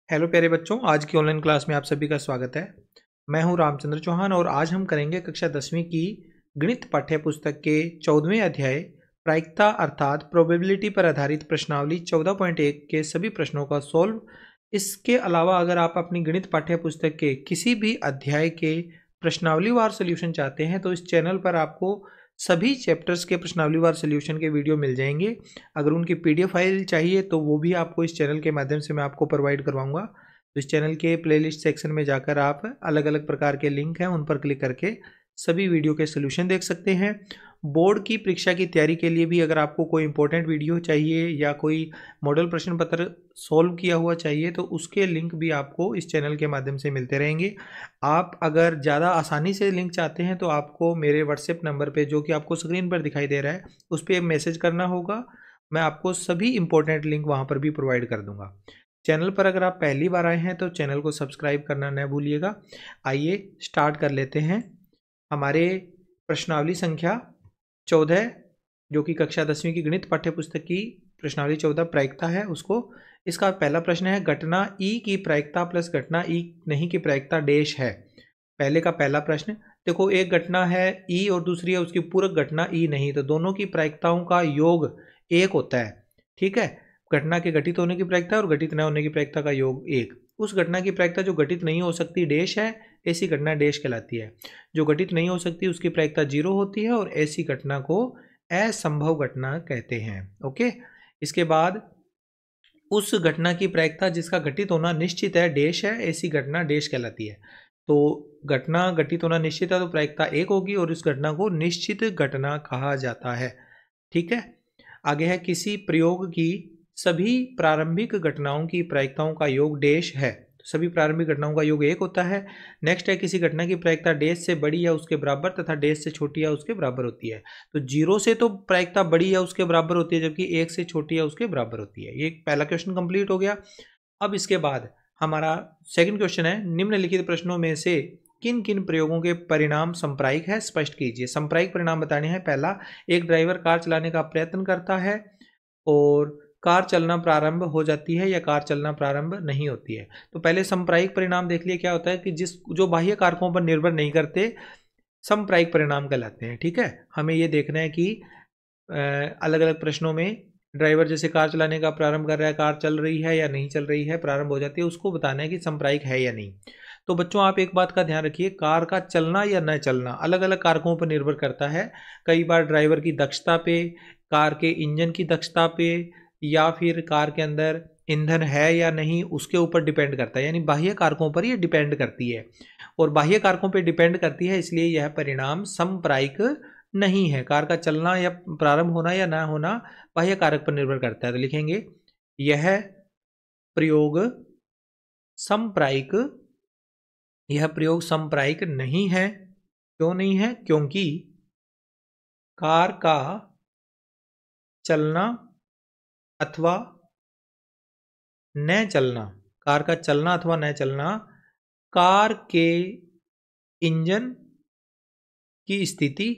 Hello प्यारे बच्चों, आज की ऑनलाइन क्लास में आप सभी का स्वागत है। मैं हूं रामचंद्र चौहान और आज हम करेंगे कक्षा 10वीं की गणित पाठ्य पुस्तक के 14वें अध्याय प्रायिकता अर्थात प्रोबेबिलिटी पर आधारित प्रश्नावली 14.1 के सभी प्रश्नों का सॉल्व। इसके अलावा अगर आप अपनी गणित पाठ्य पुस्तक के किसी भी अध्याय के प्रश्नावलीवार सोल्यूशन चाहते हैं तो इस चैनल पर आपको सभी चैप्टर्स के प्रश्नावलीवार सोल्यूशन के वीडियो मिल जाएंगे। अगर उनकी पीडीएफ फाइल चाहिए तो वो भी आपको इस चैनल के माध्यम से मैं आपको प्रोवाइड करवाऊंगा। तो इस चैनल के प्लेलिस्ट सेक्शन में जाकर आप अलग अलग प्रकार के लिंक हैं उन पर क्लिक करके सभी वीडियो के सोल्यूशन देख सकते हैं। बोर्ड की परीक्षा की तैयारी के लिए भी अगर आपको कोई इंपॉर्टेंट वीडियो चाहिए या कोई मॉडल प्रश्न पत्र सॉल्व किया हुआ चाहिए तो उसके लिंक भी आपको इस चैनल के माध्यम से मिलते रहेंगे। आप अगर ज़्यादा आसानी से लिंक चाहते हैं तो आपको मेरे व्हाट्सएप नंबर पे जो कि आपको स्क्रीन पर दिखाई दे रहा है उस पर मैसेज करना होगा। मैं आपको सभी इंपॉर्टेंट लिंक वहाँ पर भी प्रोवाइड कर दूंगा। चैनल पर अगर आप पहली बार आए हैं तो चैनल को सब्सक्राइब करना न भूलिएगा। आइए स्टार्ट कर लेते हैं। हमारे प्रश्नावली संख्या 14 जो कि कक्षा 10वीं की गणित पाठ्य पुस्तक की प्रश्नावली 14 प्रायिकता है उसको। इसका पहला प्रश्न है घटना ई की प्रायिकता प्लस घटना ई नहीं की प्रायिकता डैश है। पहले का पहला प्रश्न देखो, एक घटना है ई और दूसरी है उसकी पूरक घटना ई नहीं, तो दोनों की प्रायिकताओं का योग एक होता है। ठीक है, घटना के घटित होने की प्रायिकता और घटित न होने की प्रायिकता का योग एक। उस घटना की प्रायिकता जो घटित नहीं हो सकती डैश है, ऐसी घटना डैश कहलाती है। जो घटित नहीं हो सकती उसकी प्रायिकता 0 होती है और ऐसी घटना को असंभव घटना कहते हैं। ओके, इसके बाद उस घटना की प्रायिकता जिसका घटित होना निश्चित है डैश है, ऐसी घटना डैश कहलाती है। तो घटना घटित होना निश्चित है तो प्रायिकता 1 होगी और इस घटना को निश्चित घटना कहा जाता है। ठीक है, आगे है किसी प्रयोग की सभी प्रारंभिक घटनाओं की प्रायिकताओं का योग डैश है। तो सभी प्रारंभिक घटनाओं का योग 1 होता है। नेक्स्ट है किसी घटना की प्रायिकता डैश से बड़ी या उसके बराबर तथा डैश से छोटी या उसके बराबर होती है। तो 0 से तो प्रायिकता बड़ी या उसके बराबर होती है जबकि 1 से छोटी या उसके बराबर होती है। ये पहला क्वेश्चन कंप्लीट हो गया। अब इसके बाद हमारा सेकंड क्वेश्चन है निम्नलिखित प्रश्नों में से किन किन प्रयोगों के परिणाम संप्रायिक है स्पष्ट कीजिए। संप्रायिक परिणाम बताने हैं। पहला, एक ड्राइवर कार चलाने का प्रयत्न करता है और कार चलना प्रारंभ हो जाती है या कार चलना प्रारंभ नहीं होती है। तो पहले संप्रायिक परिणाम देख लिए क्या होता है कि जो बाह्य कारकों पर निर्भर नहीं करते संप्रायिक परिणाम कहलाते हैं। ठीक है, हमें ये देखना है कि अलग अलग प्रश्नों में ड्राइवर जैसे कार चलाने का प्रारंभ कर रहा है, कार चल रही है या नहीं चल रही है, प्रारंभ हो जाती है, उसको बताना है कि संप्रायिक है या नहीं। तो बच्चों आप एक बात का ध्यान रखिए, कार का चलना या न चलना अलग अलग कारकों पर निर्भर करता है। कई बार ड्राइवर की दक्षता पे, कार के इंजन की दक्षता पे या फिर कार के अंदर ईंधन है या नहीं उसके ऊपर डिपेंड करता है। यानी बाह्य कारकों पर ये डिपेंड करती है और बाह्य कारकों पर डिपेंड करती है, इसलिए यह परिणाम संप्रायिक नहीं है। कार का चलना या प्रारंभ होना या ना होना बाह्य कारक पर निर्भर करता है। तो लिखेंगे यह प्रयोग संप्रायिक, यह प्रयोग संप्रायिक नहीं है। क्यों नहीं है? क्योंकि कार का चलना अथवा न चलना, कार का चलना अथवा न चलना कार के इंजन की स्थिति,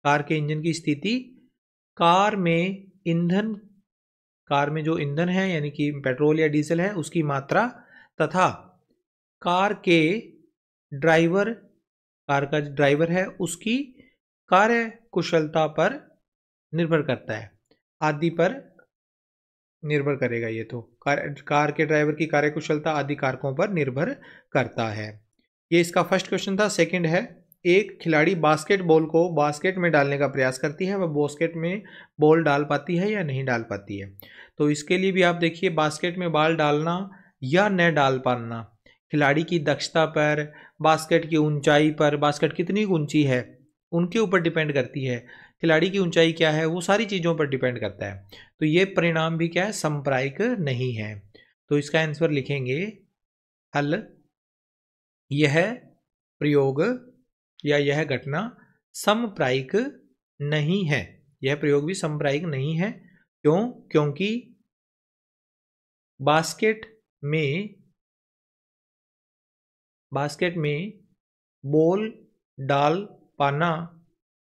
कार के इंजन की स्थिति, कार में ईंधन, कार में जो ईंधन है यानी कि पेट्रोल या डीजल है उसकी मात्रा तथा कार के ड्राइवर, कार का ड्राइवर है उसकी कार्य कुशलता पर निर्भर करता है, आदि पर निर्भर करेगा। ये तो कार के ड्राइवर की कार्य कुशलता आदि कारकों पर निर्भर करता है। ये इसका फर्स्ट क्वेश्चन था। सेकंड है, एक खिलाड़ी बास्केटबॉल को बास्केट में डालने का प्रयास करती है, वह बास्केट में बॉल डाल पाती है या नहीं डाल पाती है। तो इसके लिए भी आप देखिए, बास्केट में बॉल डालना या न डाल पाना खिलाड़ी की दक्षता पर, बास्केट की ऊंचाई पर, बास्केट कितनी ऊंची है उनके ऊपर डिपेंड करती है, खिलाड़ी की ऊंचाई क्या है, वो सारी चीज़ों पर डिपेंड करता है। तो ये परिणाम भी क्या है, संप्रायिक नहीं है। तो इसका आंसर लिखेंगे हल, यह प्रयोग या यह घटना समप्रायिक नहीं है। यह प्रयोग भी समप्रायिक नहीं है। क्यों? क्योंकि बास्केट में बॉल डाल पाना,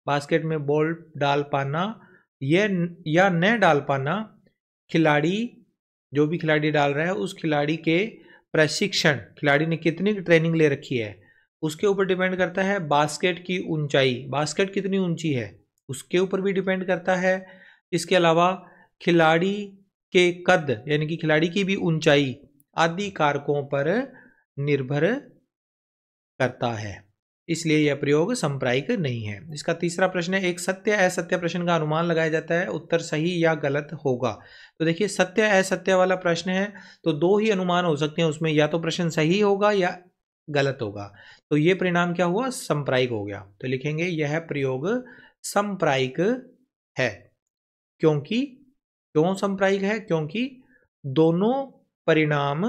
बास्केट में बॉल डाल पाना यह या न डाल पाना खिलाड़ी जो भी खिलाड़ी डाल रहा है उस खिलाड़ी के प्रशिक्षण, खिलाड़ी ने कितनी ट्रेनिंग ले रखी है उसके ऊपर डिपेंड करता है। बास्केट की ऊंचाई, बास्केट कितनी ऊंची है उसके ऊपर भी डिपेंड करता है। इसके अलावा खिलाड़ी के कद यानी कि खिलाड़ी की भी ऊंचाई आदि कारकों पर निर्भर करता है, इसलिए यह प्रयोग सांप्रायिक नहीं है। इसका तीसरा प्रश्न है, एक सत्य असत्य प्रश्न का अनुमान लगाया जाता है, उत्तर सही या गलत होगा। तो देखिए सत्य असत्य वाला प्रश्न है तो दो ही अनुमान हो सकते हैं उसमें, या तो प्रश्न सही होगा या गलत होगा। तो ये परिणाम क्या हुआ, सांप्रायिक हो गया। तो लिखेंगे यह प्रयोग सांप्रायिक है। क्योंकि क्यों सांप्रायिक है, क्योंकि दोनों परिणाम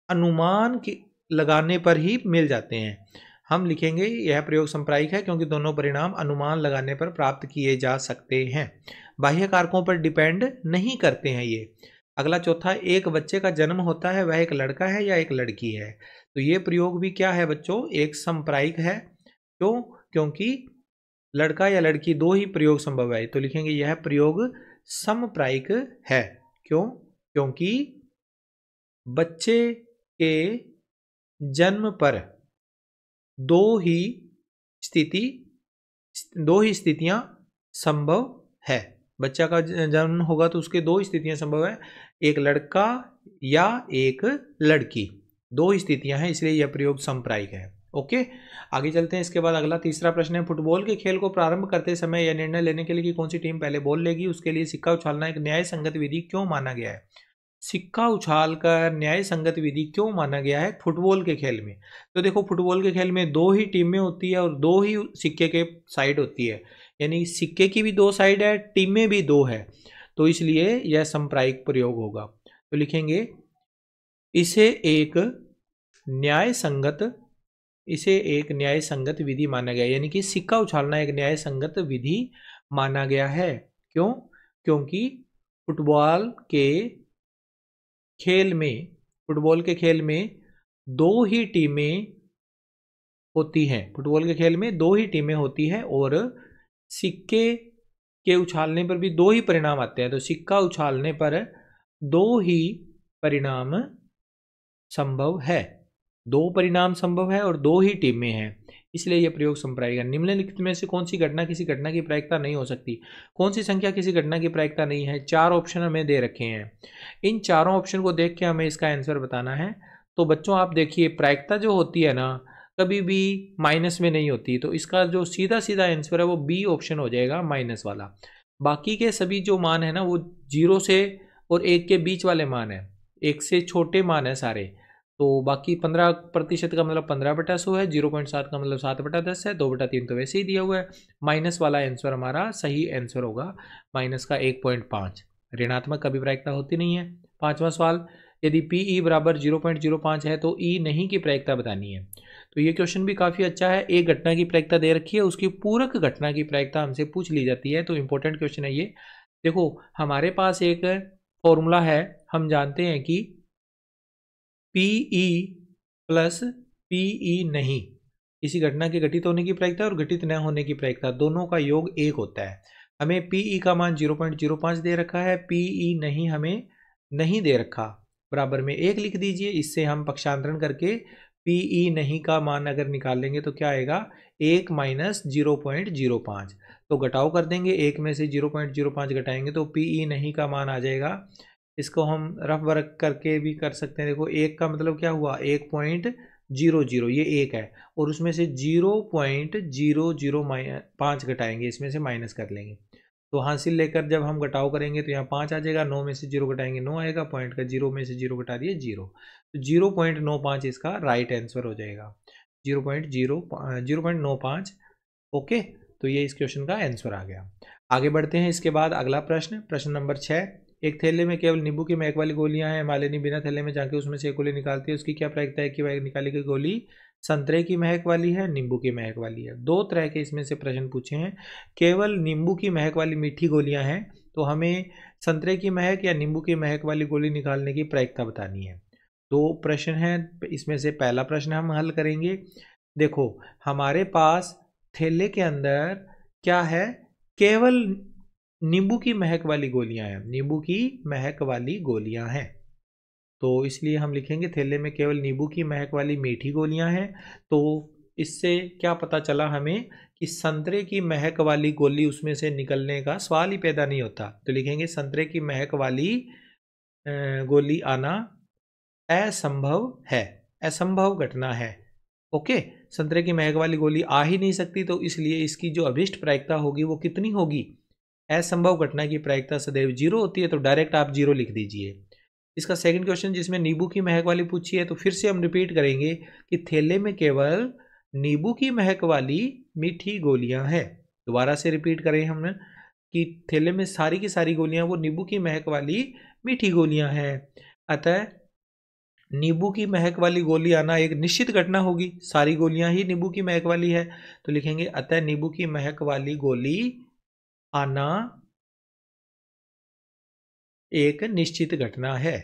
अनुमान की लगाने पर ही मिल जाते हैं। हम लिखेंगे यह प्रयोग सांप्रायिक है क्योंकि दोनों परिणाम अनुमान लगाने पर प्राप्त किए जा सकते हैं, बाह्य कारकों पर डिपेंड नहीं करते हैं ये। अगला चौथा, एक बच्चे का जन्म होता है वह एक लड़का है या एक लड़की है। तो ये प्रयोग भी क्या है बच्चों, एक सांप्रायिक है। क्यों, क्योंकि लड़का या लड़की दो ही प्रयोग संभव है। तो लिखेंगे यह प्रयोग सांप्रायिक है। क्यों, क्योंकि बच्चे के जन्म पर दो ही स्थितियां संभव है। बच्चा का जन्म होगा तो उसके दो स्थितियां संभव है, एक लड़का या एक लड़की, दो ही स्थितियां हैं, इसलिए यह प्रयोग सांप्रायिक है। ओके, आगे चलते हैं। इसके बाद अगला तीसरा प्रश्न है, फुटबॉल के खेल को प्रारंभ करते समय यह निर्णय लेने के लिए कि कौन सी टीम पहले बॉल लेगी उसके लिए सिक्का उछालना एक न्याय संगत विधि क्यों माना गया है। सिक्का उछाल कर न्याय संगत विधि क्यों माना गया है फुटबॉल के खेल में। तो देखो फुटबॉल के खेल में दो ही टीमें होती है और दो ही सिक्के के साइड होती है, यानी सिक्के की भी दो साइड है, टीमें भी दो है, तो इसलिए यह सांप्रायिक प्रयोग होगा। तो लिखेंगे इसे एक न्याय संगत विधि माना गया, यानी कि सिक्का उछालना एक न्याय संगत विधि माना गया है। क्यों, क्योंकि फुटबॉल के खेल में दो ही टीमें होती हैं, फुटबॉल के खेल में दो ही टीमें होती हैं और सिक्के के उछालने पर भी दो ही परिणाम आते हैं। तो सिक्का उछालने पर दो ही परिणाम संभव है, दो परिणाम संभव है और दो ही टीमें हैं, इसलिए यह प्रयोग सांप्रायिक है। निम्नलिखित में से कौन सी घटना किसी घटना की प्रायिकता नहीं हो सकती। कौन सी संख्या किसी घटना की प्रायिकता नहीं है। चार ऑप्शन हमें दे रखे हैं, इन चारों ऑप्शन को देख के हमें इसका आंसर बताना है। तो बच्चों आप देखिए प्रायिकता जो होती है ना कभी भी माइनस में नहीं होती, तो इसका जो सीधा सीधा आंसर है वो बी ऑप्शन हो जाएगा, माइनस वाला। बाकी के सभी जो मान है ना वो 0 से और 1 के बीच वाले मान है, 1 से छोटे मान है सारे। तो बाकी 15% का मतलब 15/100 है, 0.7 का मतलब 7/10 है, 2/3 तो वैसे ही दिया हुआ है। माइनस वाला आंसर हमारा सही आंसर होगा, माइनस का 1.5। ऋणात्मक कभी प्रायिकता होती नहीं है। पांचवा सवाल, यदि PE बराबर 0.05 है तो E नहीं की प्रायिकता बतानी है। तो ये क्वेश्चन भी काफ़ी अच्छा है, एक घटना की प्रायिकता दे रखी है, उसकी पूरक घटना की प्रायिकता हमसे पूछ ली जाती है, तो इंपॉर्टेंट क्वेश्चन है ये। देखो हमारे पास एक फॉर्मूला है, हम जानते हैं कि PE प्लस PE नहीं, किसी घटना के घटित होने की प्रायिकता और घटित न होने की प्रायिकता दोनों का योग 1 होता है। हमें PE का मान 0.05 दे रखा है, PE नहीं हमें नहीं दे रखा, बराबर में 1 लिख दीजिए। इससे हम पक्षांतरण करके PE नहीं का मान अगर निकाल लेंगे तो क्या आएगा, 1 माइनस 0.05। तो घटाव कर देंगे, 1 में से 0.05 घटाएंगे तो PE नहीं का मान आ जाएगा। इसको हम रफ वर्क करके भी कर सकते हैं। देखो 1 का मतलब क्या हुआ, 1.00, ये 1 है और उसमें से 0.005 घटाएंगे, इसमें से माइनस कर लेंगे। तो हासिल लेकर जब हम घटाव करेंगे तो यहाँ 5 आ जाएगा, 9 में से 0 घटाएंगे 9 आएगा, पॉइंट का 0 में से 0 घटा दिए 0, तो 0.95 इसका राइट आंसर हो जाएगा, 0.95। ओके, तो ये इस क्वेश्चन का आंसर आ गया। आगे बढ़ते हैं। इसके बाद अगला प्रश्न, प्रश्न नंबर 6, एक थैले में केवल नींबू की महक वाली गोलियां हैं, मालिनी बिना थैले में जाके उसमें से एक गोली निकालती है, उसकी क्या प्रायिकता है कि वह निकाली गई गोली संतरे की महक वाली है, नींबू की महक वाली है। दो तरह के इसमें से प्रश्न पूछे हैं, केवल नींबू की महक वाली मीठी गोलियां हैं तो हमें संतरे की महक या नींबू की महक वाली गोली निकालने की प्रायिकता बतानी है। दो प्रश्न हैं, इसमें से पहला प्रश्न हम हल करेंगे। देखो हमारे पास थैले के अंदर क्या है, केवल नींबू की महक वाली गोलियां हैं, नींबू की महक वाली गोलियां हैं, तो इसलिए हम लिखेंगे थैले में केवल नींबू की महक वाली मीठी गोलियां हैं। तो इससे क्या पता चला हमें कि संतरे की महक वाली गोली उसमें से निकलने का सवाल ही पैदा नहीं होता। तो लिखेंगे संतरे की महक वाली गोली आना असंभव है, असंभव घटना है। ओके, संतरे की महक वाली गोली आ ही नहीं सकती, तो इसलिए इसकी जो अभिष्ट प्रायिकता होगी वो कितनी होगी, असंभव घटना की प्रायिकता सदैव 0 होती है, तो डायरेक्ट आप 0 लिख दीजिए। इसका सेकंड क्वेश्चन जिसमें नींबू की महक वाली पूछी है, तो फिर से हम रिपीट करेंगे कि थैले में केवल नींबू की महक वाली मीठी गोलियां हैं। दोबारा से रिपीट करें हमने कि थैले में सारी की सारी गोलियां वो नींबू की महक वाली मीठी गोलियां हैं। अतः नींबू की महक वाली गोली आना एक निश्चित घटना होगी, सारी गोलियां ही नींबू की महक वाली है, तो लिखेंगे अतः नींबू की महक वाली गोली आना एक निश्चित घटना है,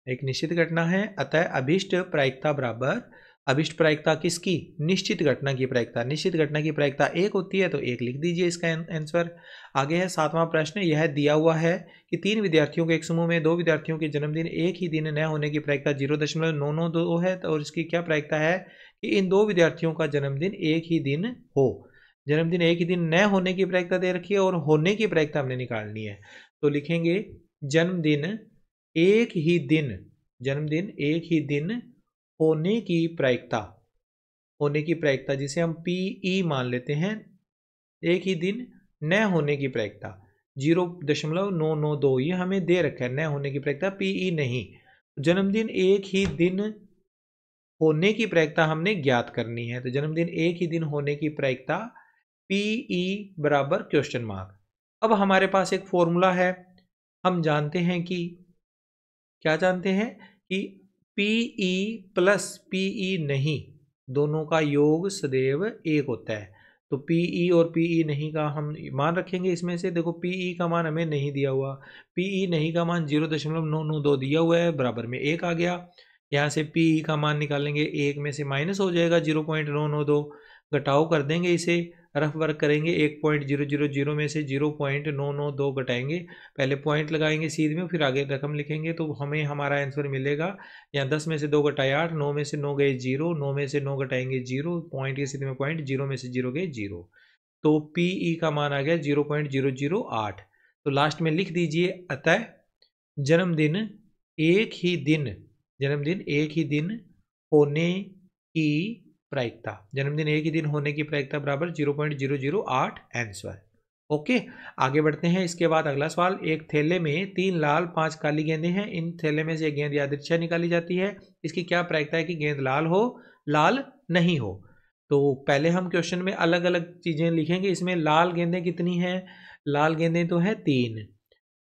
एक निश्चित घटना है। अतः अभिष्ट प्रायिकता बराबर, अभिष्ट प्रायिकता किसकी, निश्चित घटना की प्रायिकता, निश्चित घटना की प्रायिकता 1 होती है, तो 1 लिख दीजिए इसका आंसर। आगे है 7वां प्रश्न, यह दिया हुआ है कि 3 विद्यार्थियों के एक समूह में 2 विद्यार्थियों के जन्मदिन एक ही दिन न होने की प्रायिकता 0.992 है, तो और इसकी क्या प्रायिकता है कि इन 2 विद्यार्थियों का जन्मदिन एक ही दिन हो। जन्मदिन एक ही दिन न होने की प्रायिकता दे रखी है और होने की प्रायिकता हमने निकालनी है, तो लिखेंगे जन्मदिन एक ही दिन, जन्मदिन एक ही दिन होने की प्रायिकता, होने की प्रायिकता जिसे हम PE मान लेते हैं, एक ही दिन न होने की प्रायिकता 0.992, ये हमें दे रखा है, न होने की प्रायिकता PE नहीं। जन्मदिन एक ही दिन होने की प्रायिकता हमने ज्ञात करनी है, तो जन्मदिन एक ही दिन होने की प्रायिकता PE बराबर क्वेश्चन मार्क। अब हमारे पास एक फॉर्मूला है, हम जानते हैं कि क्या जानते हैं कि PE प्लस PE नहीं, दोनों का योग सदैव 1 होता है, तो PE और PE नहीं का हम मान रखेंगे इसमें से। देखो PE का मान हमें नहीं दिया हुआ, PE नहीं का मान 0.992 दिया हुआ है, बराबर में 1 आ गया। यहाँ से PE का मान निकालेंगे, 1 में से माइनस हो जाएगा 0.992, घटाव कर देंगे, इसे रफ वर्क करेंगे, 1.000 में से 0.992 घटाएंगे, पहले पॉइंट लगाएंगे सीध में, फिर आगे रकम लिखेंगे, तो हमें हमारा आंसर मिलेगा। यहाँ 10 में से 2 घटाए 8, 9 में से 9 गए 0, 9 में से 9 घटाएंगे 0, पॉइंट के सीध में पॉइंट, 0 में से 0 गए 0, तो PE का मान आ गया 0.008। तो लास्ट में लिख दीजिए अतः जन्मदिन एक ही दिन, जन्मदिन एक ही दिन होने की प्रायिकता, जन्मदिन एक ही दिन होने की प्रायिकता बराबर 0.008 आंसर। ओके, आगे बढ़ते हैं। इसके बाद अगला सवाल, एक थैले में 3 लाल 5 काली गेंदें हैं, इन थैले में से एक गेंद यादृच्छा निकाली जाती है, इसकी क्या प्रायिकता है कि गेंद लाल हो, लाल नहीं हो। तो पहले हम क्वेश्चन में अलग अलग चीजें लिखेंगे, इसमें लाल गेंदें कितनी हैं, लाल गेंदें तो है 3,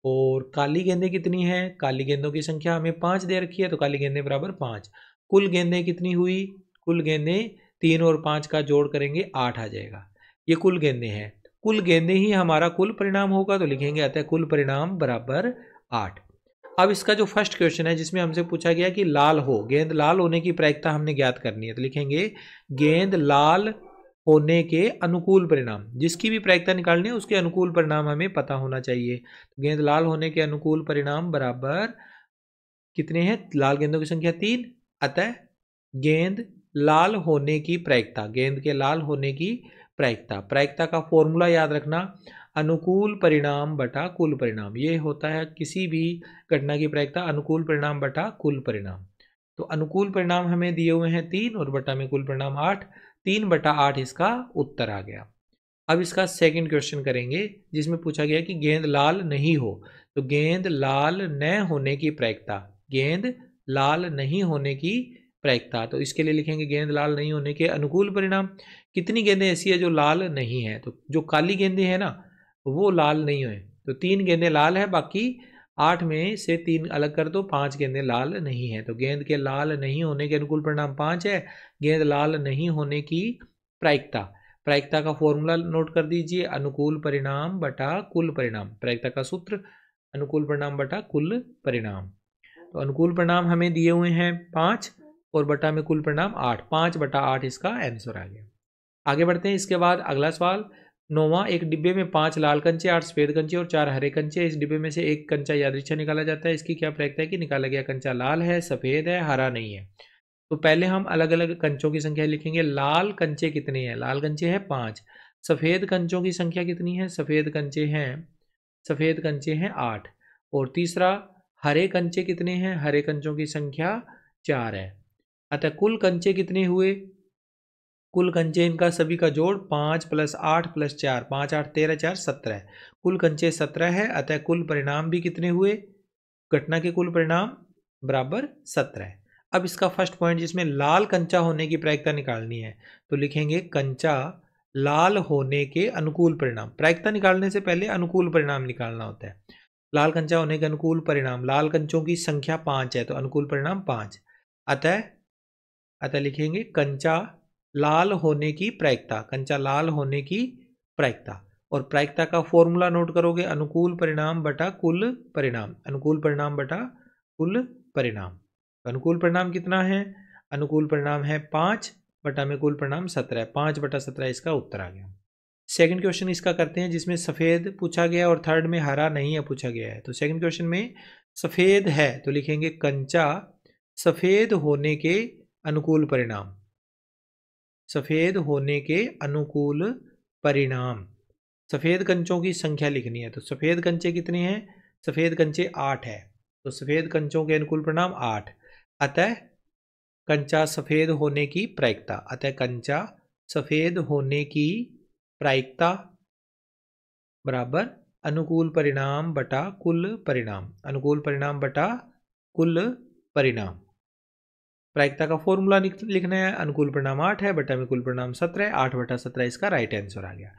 और काली गेंदें कितनी हैं, काली गेंदों की संख्या हमें 5 दे रखी है, तो काली गेंदें बराबर 5। कुल गेंदें कितनी हुई, कुल गेंदें 3 और 5 का जोड़ करेंगे 8 आ जाएगा, ये कुल गेंदें हैं, कुल गेंदें ही हमारा कुल परिणाम होगा, तो लिखेंगे अतः कुल परिणाम बराबर 8। अब इसका जो फर्स्ट क्वेश्चन है जिसमें हमसे पूछा गया कि लाल हो, गेंद लाल होने की प्रायिकता हमने ज्ञात करनी है, तो लिखेंगे गेंद लाल होने के अनुकूल परिणाम, जिसकी भी प्रायिकता निकालनी है उसके अनुकूल परिणाम हमें पता होना चाहिए। गेंद लाल होने के अनुकूल परिणाम बराबर कितने हैं, लाल गेंदों की संख्या 3, अतः गेंद लाल होने की प्रायिकता, गेंद के लाल होने की प्रायिकता, प्रायिकता का फॉर्मूला याद रखना, अनुकूल परिणाम बटा कुल परिणाम, ये होता है किसी भी घटना की प्रायिकता अनुकूल परिणाम बटा कुल परिणाम। तो अनुकूल परिणाम हमें दिए हुए हैं 3 और बटा में कुल परिणाम 8, 3/8 इसका उत्तर आ गया। अब इसका सेकंड क्वेश्चन करेंगे जिसमें पूछा गया कि गेंद लाल नहीं हो, तो गेंद लाल न होने की प्रायिकता, गेंद लाल नहीं होने की प्रायिकता, तो इसके लिए लिखेंगे गेंद लाल नहीं होने के अनुकूल परिणाम। कितनी गेंदें ऐसी है जो लाल नहीं है, तो जो काली गेंदें हैं ना वो लाल नहीं है, तो 3 गेंदें लाल है, बाकी 8 में से 3 अलग कर दो, 5 गेंदें लाल नहीं है, तो गेंद के लाल नहीं होने के अनुकूल परिणाम 5 है, गेंद लाल नहीं होने की प्रायिकता, प्रायिकता का फॉर्मूला नोट कर दीजिए, अनुकूल परिणाम बटा कुल परिणाम, प्रायिकता का सूत्र अनुकूल परिणाम बटा कुल परिणाम। तो अनुकूल परिणाम हमें दिए हुए हैं 5 और बटा में कुल परिणाम 8, 5/8 इसका आंसर आ गया। आगे बढ़ते हैं। इसके बाद अगला सवाल, 9वां, एक डिब्बे में 5 लाल कंचे, 8 सफ़ेद कंचे और 4 हरे कंचे। इस डिब्बे में से एक कंचा यादृच्छा निकाला जाता है। इसकी क्या प्रायिकता है कि निकाला गया कंचा लाल है, सफ़ेद है, हरा नहीं है। तो पहले हम अलग अलग कंचों की संख्या लिखेंगे। लाल कंचे कितने हैं? लाल कंचे हैं 5। सफ़ेद कंचों की संख्या कितनी है? सफ़ेद कंचे हैं 8। और तीसरा, हरे कंचे कितने हैं? हरे कंचों की संख्या 4 है। अतः कुल कंचे कितने हुए? कुल कंचे इनका सभी का जोड़ 5 + 8 + 4, 5 8 13 4 17। कुल कंचे 17 है। अतः कुल परिणाम भी कितने हुए? घटना के कुल परिणाम बराबर 17। अब इसका फर्स्ट पॉइंट, जिसमें लाल कंचा होने की प्रायिकता निकालनी है, तो लिखेंगे कंचा लाल होने के अनुकूल परिणाम। प्रायिकता निकालने से पहले अनुकूल परिणाम निकालना होता है। लाल कंचा होने के अनुकूल परिणाम, लाल कंचों की संख्या 5 है तो अनुकूल परिणाम 5। अतः लिखेंगे कंचा लाल होने की प्रायिकता, कंचा लाल होने की प्रायिकता। और प्रायिकता का फॉर्मूला नोट करोगे, अनुकूल परिणाम बटा कुल परिणाम, अनुकूल परिणाम बटा कुल परिणाम। अनुकूल परिणाम कितना है? अनुकूल परिणाम है 5 बटा में कुल परिणाम 17। 5 बटा 17 इसका उत्तर आ गया। सेकंड क्वेश्चन इसका करते हैं, जिसमें सफ़ेद पूछा गया और थर्ड में हरा नहीं है पूछा गया है। तो सेकंड क्वेश्चन में सफ़ेद है तो लिखेंगे कंचा सफ़ेद होने के अनुकूल परिणाम, सफ़ेद होने के अनुकूल परिणाम। सफ़ेद कंचों की संख्या लिखनी है। तो सफ़ेद कंचे कितने हैं? सफ़ेद कंचे 8 है। तो सफ़ेद कंचों के अनुकूल परिणाम 8। अतः कंचा सफ़ेद होने की प्रायिकता, अतः कंचा सफ़ेद होने की प्रायिकता बराबर अनुकूल परिणाम बटा कुल परिणाम, अनुकूल परिणाम बटा कुल परिणाम। प्रायिकता का फॉर्मूला लिखना है। अनुकूल परिणाम 8 है बटा में कुल परिणाम 17। 8 बटा 17 इसका राइट आंसर आ गया।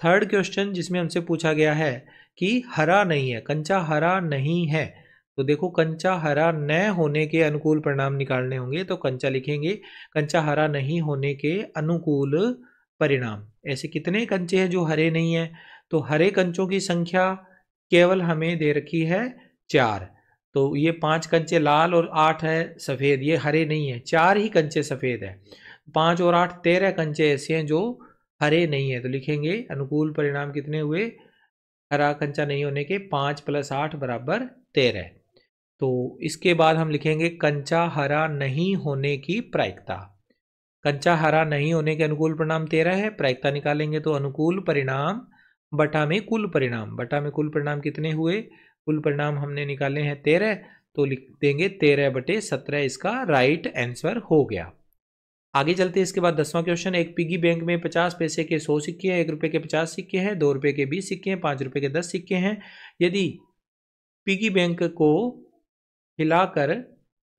थर्ड क्वेश्चन, जिसमें हमसे पूछा गया है कि हरा नहीं है, कंचा हरा नहीं है। तो देखो, कंचा हरा न होने के अनुकूल परिणाम निकालने होंगे। तो कंचा लिखेंगे कंचा हरा नहीं होने के अनुकूल परिणाम। ऐसे कितने कंचे हैं जो हरे नहीं है? तो हरे कंचों की संख्या केवल हमें दे रखी है 4। तो ये 5 कंचे लाल और 8 है सफ़ेद, ये हरे नहीं है। 4 ही कंचे सफ़ेद है। 5 और 8 13 कंचे ऐसे हैं जो हरे नहीं है। तो लिखेंगे अनुकूल परिणाम कितने हुए? हरा कंचा नहीं होने के 5 + 8 बराबर 13। तो इसके बाद हम लिखेंगे कंचा हरा नहीं होने की प्रायिकता। कंचा हरा नहीं होने के अनुकूल परिणाम 13 है। प्रायिकता निकालेंगे तो अनुकूल परिणाम बटा में कुल परिणाम, बटा में कुल परिणाम कितने हुए? कुल परिणाम हमने निकाले हैं 13। तो लिख देंगे 13 बटे 17 इसका राइट आंसर हो गया। आगे चलते हैं। इसके बाद 10वां क्वेश्चन, एक पिगी बैंक में 50 पैसे के 100 सिक्के हैं, 1 रुपए के 50 सिक्के हैं, 2 रुपए के 20 सिक्के हैं, 5 रुपए के 10 सिक्के हैं। यदि पिगी बैंक को हिलाकर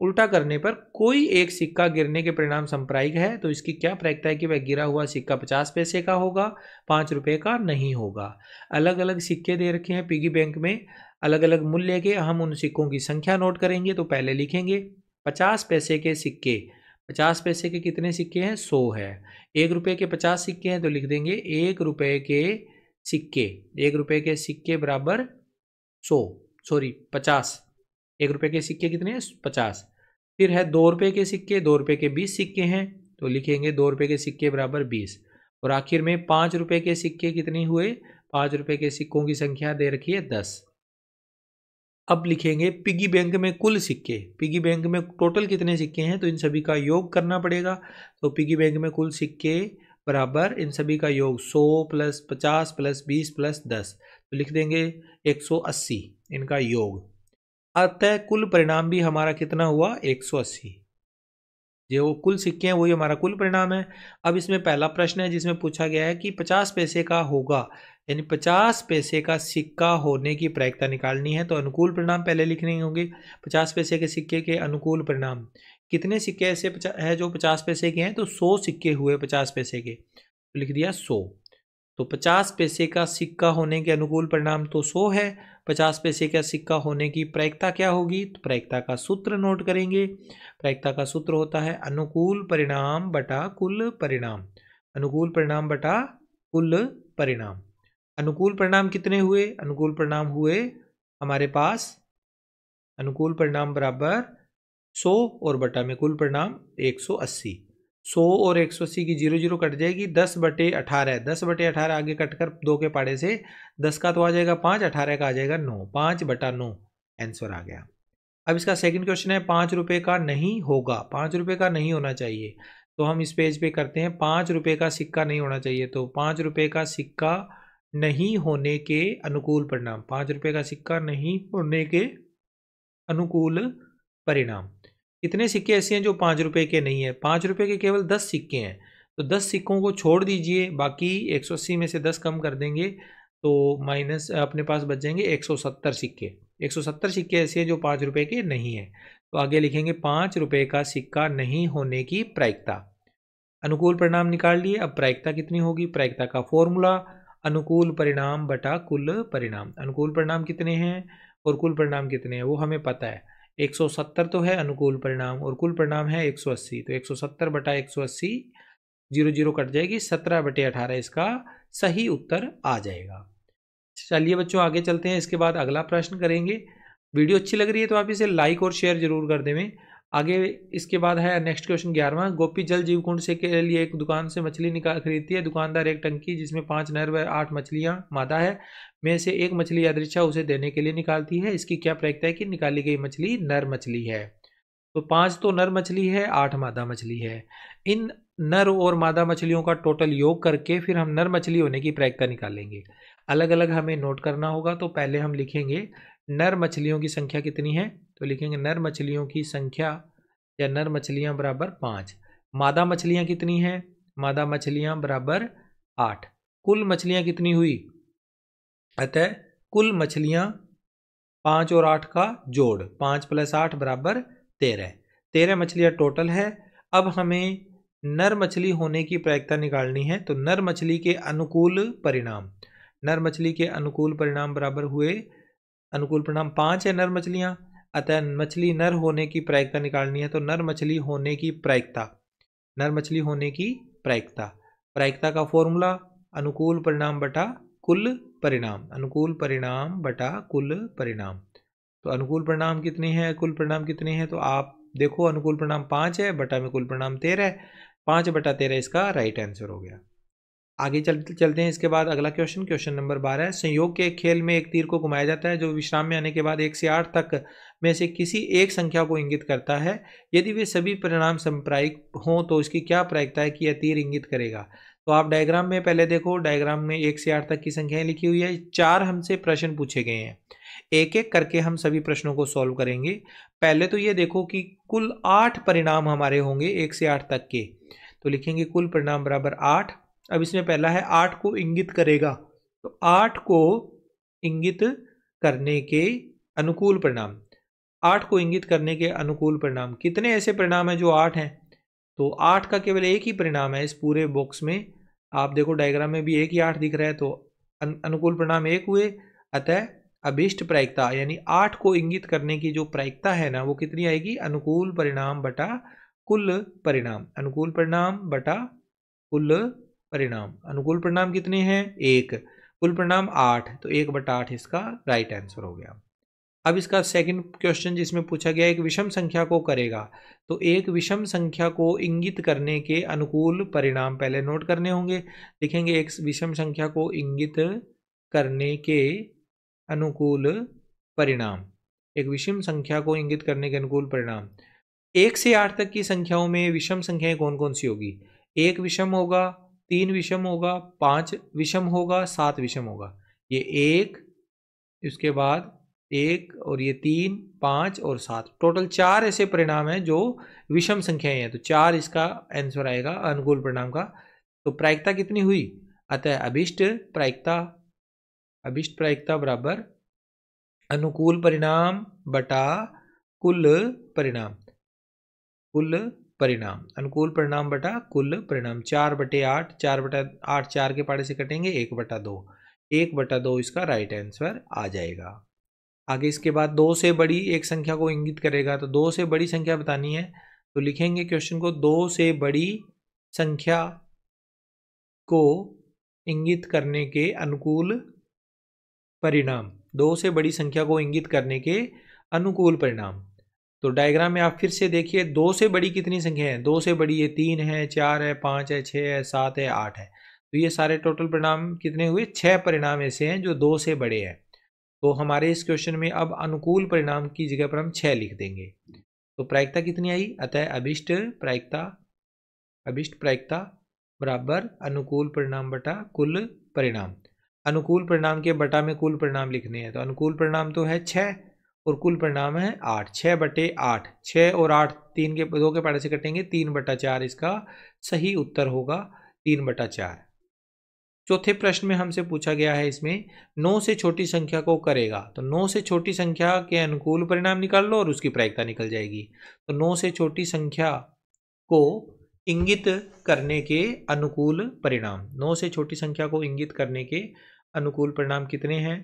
उल्टा करने पर कोई एक सिक्का गिरने के परिणाम संप्रायिक है, तो इसकी क्या प्रायिकता है कि वह गिरा हुआ सिक्का 50 पैसे का होगा, 5 रुपए का नहीं होगा। अलग अलग सिक्के दे रखे हैं पिगी बैंक में, अलग अलग मूल्य के। हम उन सिक्कों की संख्या नोट करेंगे। तो पहले लिखेंगे 50 पैसे के सिक्के। 50 पैसे के कितने सिक्के हैं? 100 है। 1 रुपए के 50 सिक्के हैं तो लिख देंगे 1 रुपए के सिक्के। 1 रुपए के सिक्के बराबर 50। 1 रुपए के सिक्के कितने हैं? 50। फिर है 2 रुपए के सिक्के, 2 रुपए के 20 सिक्के हैं तो लिखेंगे 2 रुपए के सिक्के बराबर 20। और आखिर में 5 रुपए के सिक्के कितने हुए? 5 रुपए के सिक्कों की संख्या दे रखी है 10। अब लिखेंगे पिगी बैंक में कुल सिक्के। पिगी बैंक में टोटल कितने सिक्के हैं? तो इन सभी का योग करना पड़ेगा। तो पिगी बैंक में कुल सिक्के बराबर इन सभी का योग 100 + 50 + 20 + 10। तो लिख देंगे 180 इनका योग। अतः कुल परिणाम भी हमारा कितना हुआ? 180। जो कुल सिक्के हैं वही हमारा कुल परिणाम है। अब इसमें पहला प्रश्न है जिसमें पूछा गया है कि 50 पैसे का होगा, यानी 50 पैसे का सिक्का होने की प्रायिकता निकालनी है। तो अनुकूल परिणाम पहले लिखने होंगे। 50 पैसे के सिक्के के अनुकूल परिणाम, कितने सिक्के ऐसे है जो 50 पैसे के हैं? तो 100 सिक्के हुए 50 पैसे के, तो लिख दिया 100। तो 50 पैसे का सिक्का होने के अनुकूल परिणाम तो 100 है। 50 पैसे का सिक्का होने की प्रायिकता क्या होगी? तो प्रायिकता का सूत्र नोट करेंगे। प्रायिकता का सूत्र होता है अनुकूल परिणाम बटा कुल परिणाम, अनुकूल परिणाम बटा कुल परिणाम। अनुकूल परिणाम कितने हुए? अनुकूल परिणाम हुए हमारे पास, अनुकूल परिणाम बराबर 100 और बटा में कुल परिणाम 180। 100 और 180 की 0 कट जाएगी, 10/18, 10/18 आगे कटकर 2 के पाड़े से 10 का तो आ जाएगा 5, 18 का आ जाएगा 9, 5/9 आंसर आ गया। अब इसका सेकंड क्वेश्चन है 5 रुपये का नहीं होगा, 5 रुपये का नहीं होना चाहिए। तो हम इस पेज पे करते हैं 5 रुपये का सिक्का नहीं होना चाहिए। तो 5 रुपये का सिक्का नहीं होने के अनुकूल परिणाम, 5 रुपये का सिक्का नहीं होने के अनुकूल परिणाम। कितने सिक्के ऐसे हैं जो 5 रुपये के नहीं है? 5 रुपये के केवल 10 सिक्के हैं। तो 10 सिक्कों को छोड़ दीजिए, बाकी 180 में से 10 कम कर देंगे तो माइनस अपने पास बच जाएंगे 170 सिक्के। 170 सिक्के ऐसे हैं जो 5 रुपये के नहीं है। तो आगे लिखेंगे 5 रुपये का सिक्का नहीं होने की प्रायिकता। अनुकूल परिणाम निकाल लिए, अब प्रायिकता कितनी होगी? प्रायिकता का फॉर्मूला अनुकूल परिणाम बटा कुल परिणाम। अनुकूल परिणाम कितने हैं और कुल परिणाम कितने हैं वो हमें पता है। 170 तो है अनुकूल परिणाम और कुल परिणाम है 180। तो 170 बटा 180, 0 कट जाएगी, 17/18 इसका सही उत्तर आ जाएगा। चलिए बच्चों आगे चलते हैं, इसके बाद अगला प्रश्न करेंगे। वीडियो अच्छी लग रही है तो आप इसे लाइक और शेयर जरूर कर देवें। आगे इसके बाद है नेक्स्ट क्वेश्चन 11वां। गोपी जल जीव कुंड से के लिए एक दुकान से मछली खरीदती है। दुकानदार एक टंकी जिसमें 5 नर व 8 मछलियां मादा है में से एक मछली यादृच्छा उसे देने के लिए निकालती है। इसकी क्या प्रायिकता है कि निकाली गई मछली नर मछली है? तो 5 तो नर मछली है, 8 मादा मछली है। इन नर और मादा मछलियों का टोटल योग करके फिर हम नर मछली होने की प्रायिकता निकालेंगे। अलग अलग हमें नोट करना होगा। तो पहले हम लिखेंगे नर मछलियों की संख्या कितनी है? तो लिखेंगे नर मछलियों की संख्या या नर मछलियां बराबर 5। मादा मछलियां कितनी हैं? मादा मछलियां बराबर 8। कुल मछलियां कितनी हुई? अतः कुल मछलियां 5 और 8 का जोड़, 5 + 8 बराबर 13। 13 मछलियां टोटल है। अब हमें नर मछली होने की प्रायिकता निकालनी है। तो नर मछली के अनुकूल परिणाम, नर मछली के अनुकूल परिणाम बराबर हुए, अनुकूल परिणाम 5 है नर मछलियां, अतः मछली नर होने की प्रायिकता निकालनी है। तो नर मछली होने की प्रायिकता, नर मछली होने की प्रायिकता, प्रायिकता का फॉर्मूला अनुकूल परिणाम बटा कुल परिणाम, अनुकूल परिणाम बटा कुल परिणाम। तो अनुकूल परिणाम कितने हैं, कुल परिणाम कितने हैं? तो आप देखो अनुकूल परिणाम 5 है, बटा में कुल परिणाम 13 है, 5/13 इसका राइट आंसर हो गया। आगे चलते हैं। इसके बाद अगला क्वेश्चन नंबर 12 है। संयोग के एक खेल में एक तीर को घुमाया जाता है जो विश्राम में आने के बाद 1 से 8 तक में से किसी एक संख्या को इंगित करता है। यदि वे सभी परिणाम संप्रायिक हों तो इसकी क्या प्रायिकता है कि यह तीर इंगित करेगा? तो आप डायग्राम में पहले देखो, डायग्राम में 1 से 8 तक की संख्याएं लिखी हुई है। 4 हमसे प्रश्न पूछे गए हैं, एक एक करके हम सभी प्रश्नों को सॉल्व करेंगे। पहले तो ये देखो कि कुल 8 परिणाम हमारे होंगे 1 से 8 तक के। तो लिखेंगे कुल परिणाम बराबर 8। अब इसमें पहला है 8 को इंगित करेगा। तो 8 को इंगित करने के अनुकूल परिणाम, 8 को इंगित करने के अनुकूल परिणाम कितने ऐसे परिणाम हैं जो 8 हैं? तो 8 का केवल एक ही परिणाम है इस पूरे बॉक्स में। आप देखो डायग्राम में भी एक ही 8 दिख रहा है। तो अनुकूल परिणाम 1 हुए, अतः अभीष्ट प्रायिकता यानी 8 को इंगित करने की जो प्रायिकता है ना वो कितनी आएगी? अनुकूल परिणाम बटा कुल परिणाम, अनुकूल परिणाम बटा कुल परिणाम। अनुकूल परिणाम कितने हैं? 1, कुल परिणाम 8, तो 1/8 इसका राइट आंसर हो गया। अब इसका सेकंड क्वेश्चन जिसमें पूछा गया एक विषम संख्या को करेगा। तो एक विषम संख्या को इंगित करने के अनुकूल परिणाम पहले नोट करने होंगे। लिखेंगे एक विषम संख्या को इंगित करने के अनुकूल परिणाम, एक विषम संख्या को इंगित करने के अनुकूल परिणाम। 1 से 8 तक की संख्याओं में विषम संख्याएं कौन कौन सी होगी? 1 विषम होगा, 3 विषम होगा, 5 विषम होगा, 7 विषम होगा। ये 1, इसके बाद 1 और ये 3, 5 और 7, टोटल 4 ऐसे परिणाम हैं जो विषम संख्याएं हैं। तो 4 इसका आंसर आएगा अनुकूल परिणाम का। तो प्रायिकता कितनी हुई? अतः अभिष्ट प्रायिकता, अभिष्ट प्रायिकता बराबर अनुकूल परिणाम बटा कुल परिणाम, कुल परिणाम, अनुकूल परिणाम बटा कुल परिणाम। 4/8, 4/8 4 के पाड़े से कटेंगे, 1/2, 1/2 इसका राइट आंसर आ जाएगा। आगे इसके बाद 2 से बड़ी एक संख्या को इंगित करेगा। तो 2 से बड़ी संख्या बतानी है। तो लिखेंगे क्वेश्चन को 2 से बड़ी संख्या को इंगित करने के अनुकूल परिणाम, 2 से बड़ी संख्या को इंगित करने के अनुकूल परिणाम। तो डायग्राम में आप फिर से देखिए, 2 से बड़ी कितनी संख्या है? 2 से बड़ी ये 3 है, 4 है, 5 है, 6 है, 7 है, 8 है। तो ये सारे टोटल परिणाम कितने हुए? 6 परिणाम ऐसे हैं जो 2 से बड़े हैं। तो हमारे इस क्वेश्चन में अब अनुकूल परिणाम की जगह पर हम 6 लिख देंगे। तो प्रायिकता कितनी आई? अतः अभिष्ट प्रायिकता बराबर अनुकूल परिणाम बटा कुल परिणाम। अनुकूल परिणाम के बटा में कुल परिणाम लिखने हैं, तो अनुकूल परिणाम तो है 6 और कुल परिणाम है 8। 6 बटे 8, 6 और 8 2 के पाड़े से कटेंगे, 3/4 इसका सही उत्तर होगा, 3/4। चौथे प्रश्न में हमसे पूछा गया है इसमें 9 से छोटी संख्या को करेगा, तो 9 से छोटी संख्या के अनुकूल परिणाम निकाल लो और उसकी प्रायिकता निकल जाएगी। तो 9 से छोटी संख्या को इंगित करने के अनुकूल परिणाम, 9 से छोटी संख्या को इंगित करने के अनुकूल परिणाम कितने हैं?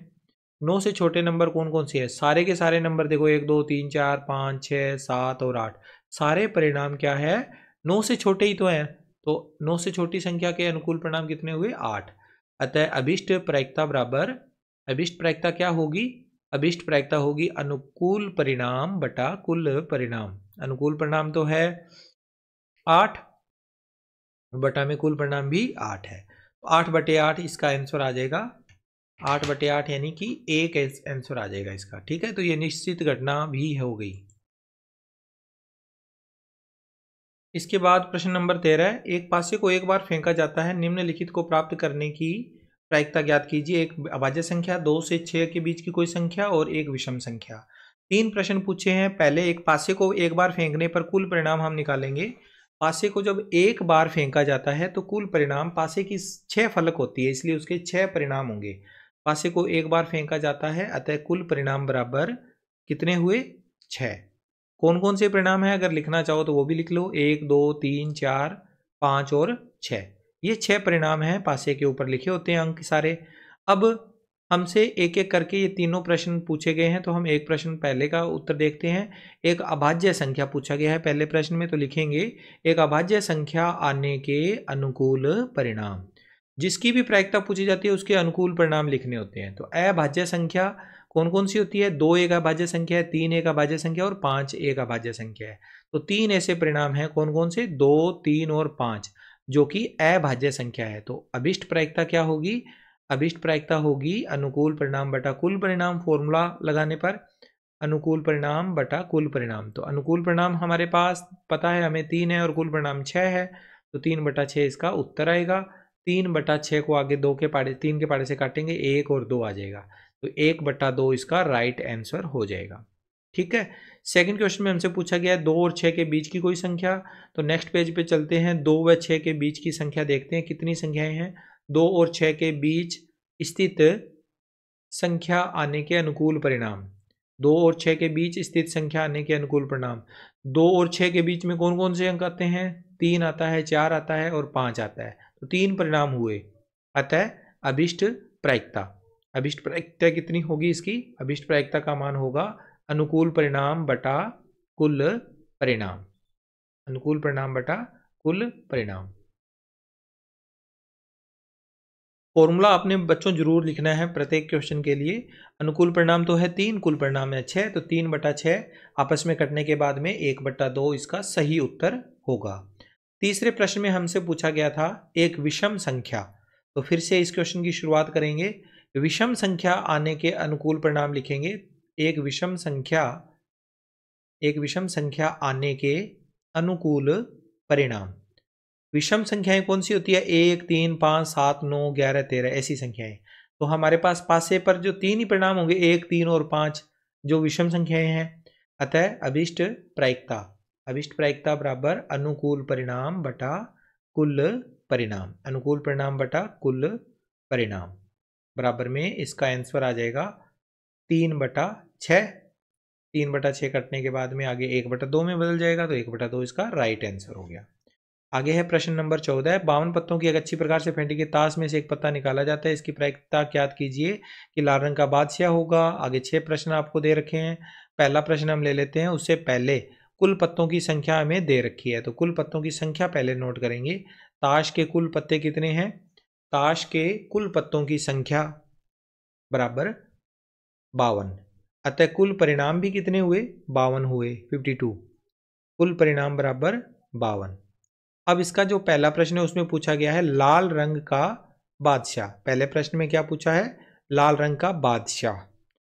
9 से छोटे नंबर कौन कौन से हैं? सारे के सारे नंबर देखो, 1 2 3 4 5 6 7 और 8, सारे परिणाम क्या है? 9 से छोटे ही तो हैं। तो 9 से छोटी संख्या के अनुकूल परिणाम कितने हुए? 8। अतः अभिष्ट प्रायिकता बराबर, अभिष्ट प्रायिकता क्या होगी? अभिष्ट प्रायिकता होगी अनुकूल परिणाम बटा कुल परिणाम। अनुकूल परिणाम तो है 8, बटा में कुल परिणाम भी 8 है, तो 8/8 इसका आंसर आ जाएगा। 8/8 यानी कि 1 आंसर आ जाएगा इसका। ठीक है, तो ये निश्चित घटना भी हो गई। इसके बाद प्रश्न नंबर 13, एक पासे को एक बार फेंका जाता है, निम्नलिखित को प्राप्त करने की प्रायिकता ज्ञात कीजिए। एक अभाज्य संख्या, 2 से 6 के बीच की कोई संख्या और एक विषम संख्या। 3 प्रश्न पूछे हैं। पहले एक पासे को एक बार फेंकने पर कुल परिणाम हम निकालेंगे। पासे को जब एक बार फेंका जाता है तो कुल परिणाम, पासे की 6 फलक होती है इसलिए उसके 6 परिणाम होंगे। पासे को एक बार फेंका जाता है, अतः कुल परिणाम बराबर कितने हुए? 6। कौन कौन से परिणाम है अगर लिखना चाहो तो वो भी लिख लो, 1 2 3 4 5 और 6। ये 6 परिणाम हैं, पासे के ऊपर लिखे होते हैं अंक सारे। अब हमसे एक एक करके ये तीनों प्रश्न पूछे गए हैं, तो हम एक प्रश्न पहले का उत्तर देखते हैं। एक अभाज्य संख्या पूछा गया है पहले प्रश्न में, तो लिखेंगे एक अभाज्य संख्या आने के अनुकूल परिणाम। जिसकी भी प्रायिकता पूछी जाती है उसके अनुकूल परिणाम लिखने होते हैं। तो अभाज्य संख्या कौन कौन सी होती है? 2 एक अभाज्य संख्या है, 3 एक अभाज्य संख्या और 5 एक अभाज्य संख्या है। तो 3 ऐसे परिणाम हैं, कौन कौन से? 2 3 और 5, जो कि अभाज्य संख्या है। तो अभिष्ट प्रायिकता क्या होगी? अभिष्ट प्रायिकता होगी अनुकूल परिणाम बटा कुल परिणाम। फॉर्मूला लगाने पर अनुकूल परिणाम बटा कुल परिणाम। तो अनुकूल परिणाम हमारे पास पता है हमें 3 है और कुल परिणाम 6 है, तो 3/6 इसका उत्तर आएगा। 3/6 को आगे 3 के पाड़े से काटेंगे, 1 और 2 आ जाएगा, तो 1/2 इसका राइट आंसर हो जाएगा। ठीक है। सेकंड क्वेश्चन में हमसे पूछा गया है 2 और 6 के बीच की कोई संख्या। तो नेक्स्ट पेज पे चलते हैं, 2 व 6 के बीच की संख्या देखते हैं कितनी संख्याएं हैं। 2 और 6 के बीच स्थित संख्या आने के अनुकूल परिणाम। 2 और 6 के बीच स्थित संख्या आने के अनुकूल परिणाम। 2 और 6 के बीच में कौन कौन से अंक आते हैं? 3 आता है, 4 आता है और 5 आता है, तो 3 परिणाम हुए। अतः अभिष्ट प्रायिकता, अभिष्ट प्रायिकता कितनी होगी इसकी? अभिष्ट प्रायिकता का मान होगा अनुकूल परिणाम बटा कुल परिणाम। अनुकूल परिणाम बटा कुल परिणाम। फॉर्मूला आपने बच्चों जरूर लिखना है प्रत्येक क्वेश्चन के लिए। अनुकूल परिणाम तो है 3, कुल परिणाम है 6, तो 3/6 आपस में कटने के बाद में 1/2 इसका सही उत्तर होगा। तीसरे प्रश्न में हमसे पूछा गया था एक विषम संख्या। तो फिर से इस क्वेश्चन की शुरुआत करेंगे। विषम संख्या आने के अनुकूल परिणाम लिखेंगे। एक विषम संख्या आने के अनुकूल परिणाम। विषम संख्याएं कौन सी होती है? 1 3 5 7 9 11 13 ऐसी संख्याएं। तो हमारे पास पासे पर जो 3 ही परिणाम होंगे, 1 3 और 5, जो विषम संख्याएं हैं। अतः अभिष्ट प्रायिकता, अभिष्ट प्रायिकता बराबर अनुकूल परिणाम बटा कुल परिणाम। अनुकूल परिणाम बटा कुल परिणाम बराबर में इसका आंसर आ जाएगा 3/6। 3/6 कटने के बाद में आगे 1/2 में बदल जाएगा, तो 1/2 इसका राइट आंसर हो गया। आगे है प्रश्न नंबर 14, 52 पत्तों की एक अच्छी प्रकार से फेंटी के ताश में से एक पत्ता निकाला जाता है, इसकी प्रायिकता ज्ञात कीजिए कि लाल रंग का बादशाह होगा। आगे 6 प्रश्न आपको दे रखे हैं। पहला प्रश्न हम ले लेते हैं, उससे पहले कुल पत्तों की संख्या हमें दे रखी है, तो कुल पत्तों की संख्या पहले नोट करेंगे। ताश के कुल पत्ते कितने हैं? ताश के कुल पत्तों की संख्या बराबर 52। अतः कुल परिणाम भी कितने हुए? 52 हुए, 52। कुल परिणाम बराबर 52। अब इसका जो पहला प्रश्न है उसमें पूछा गया है लाल रंग का बादशाह। पहले प्रश्न में क्या पूछा है? लाल रंग का बादशाह।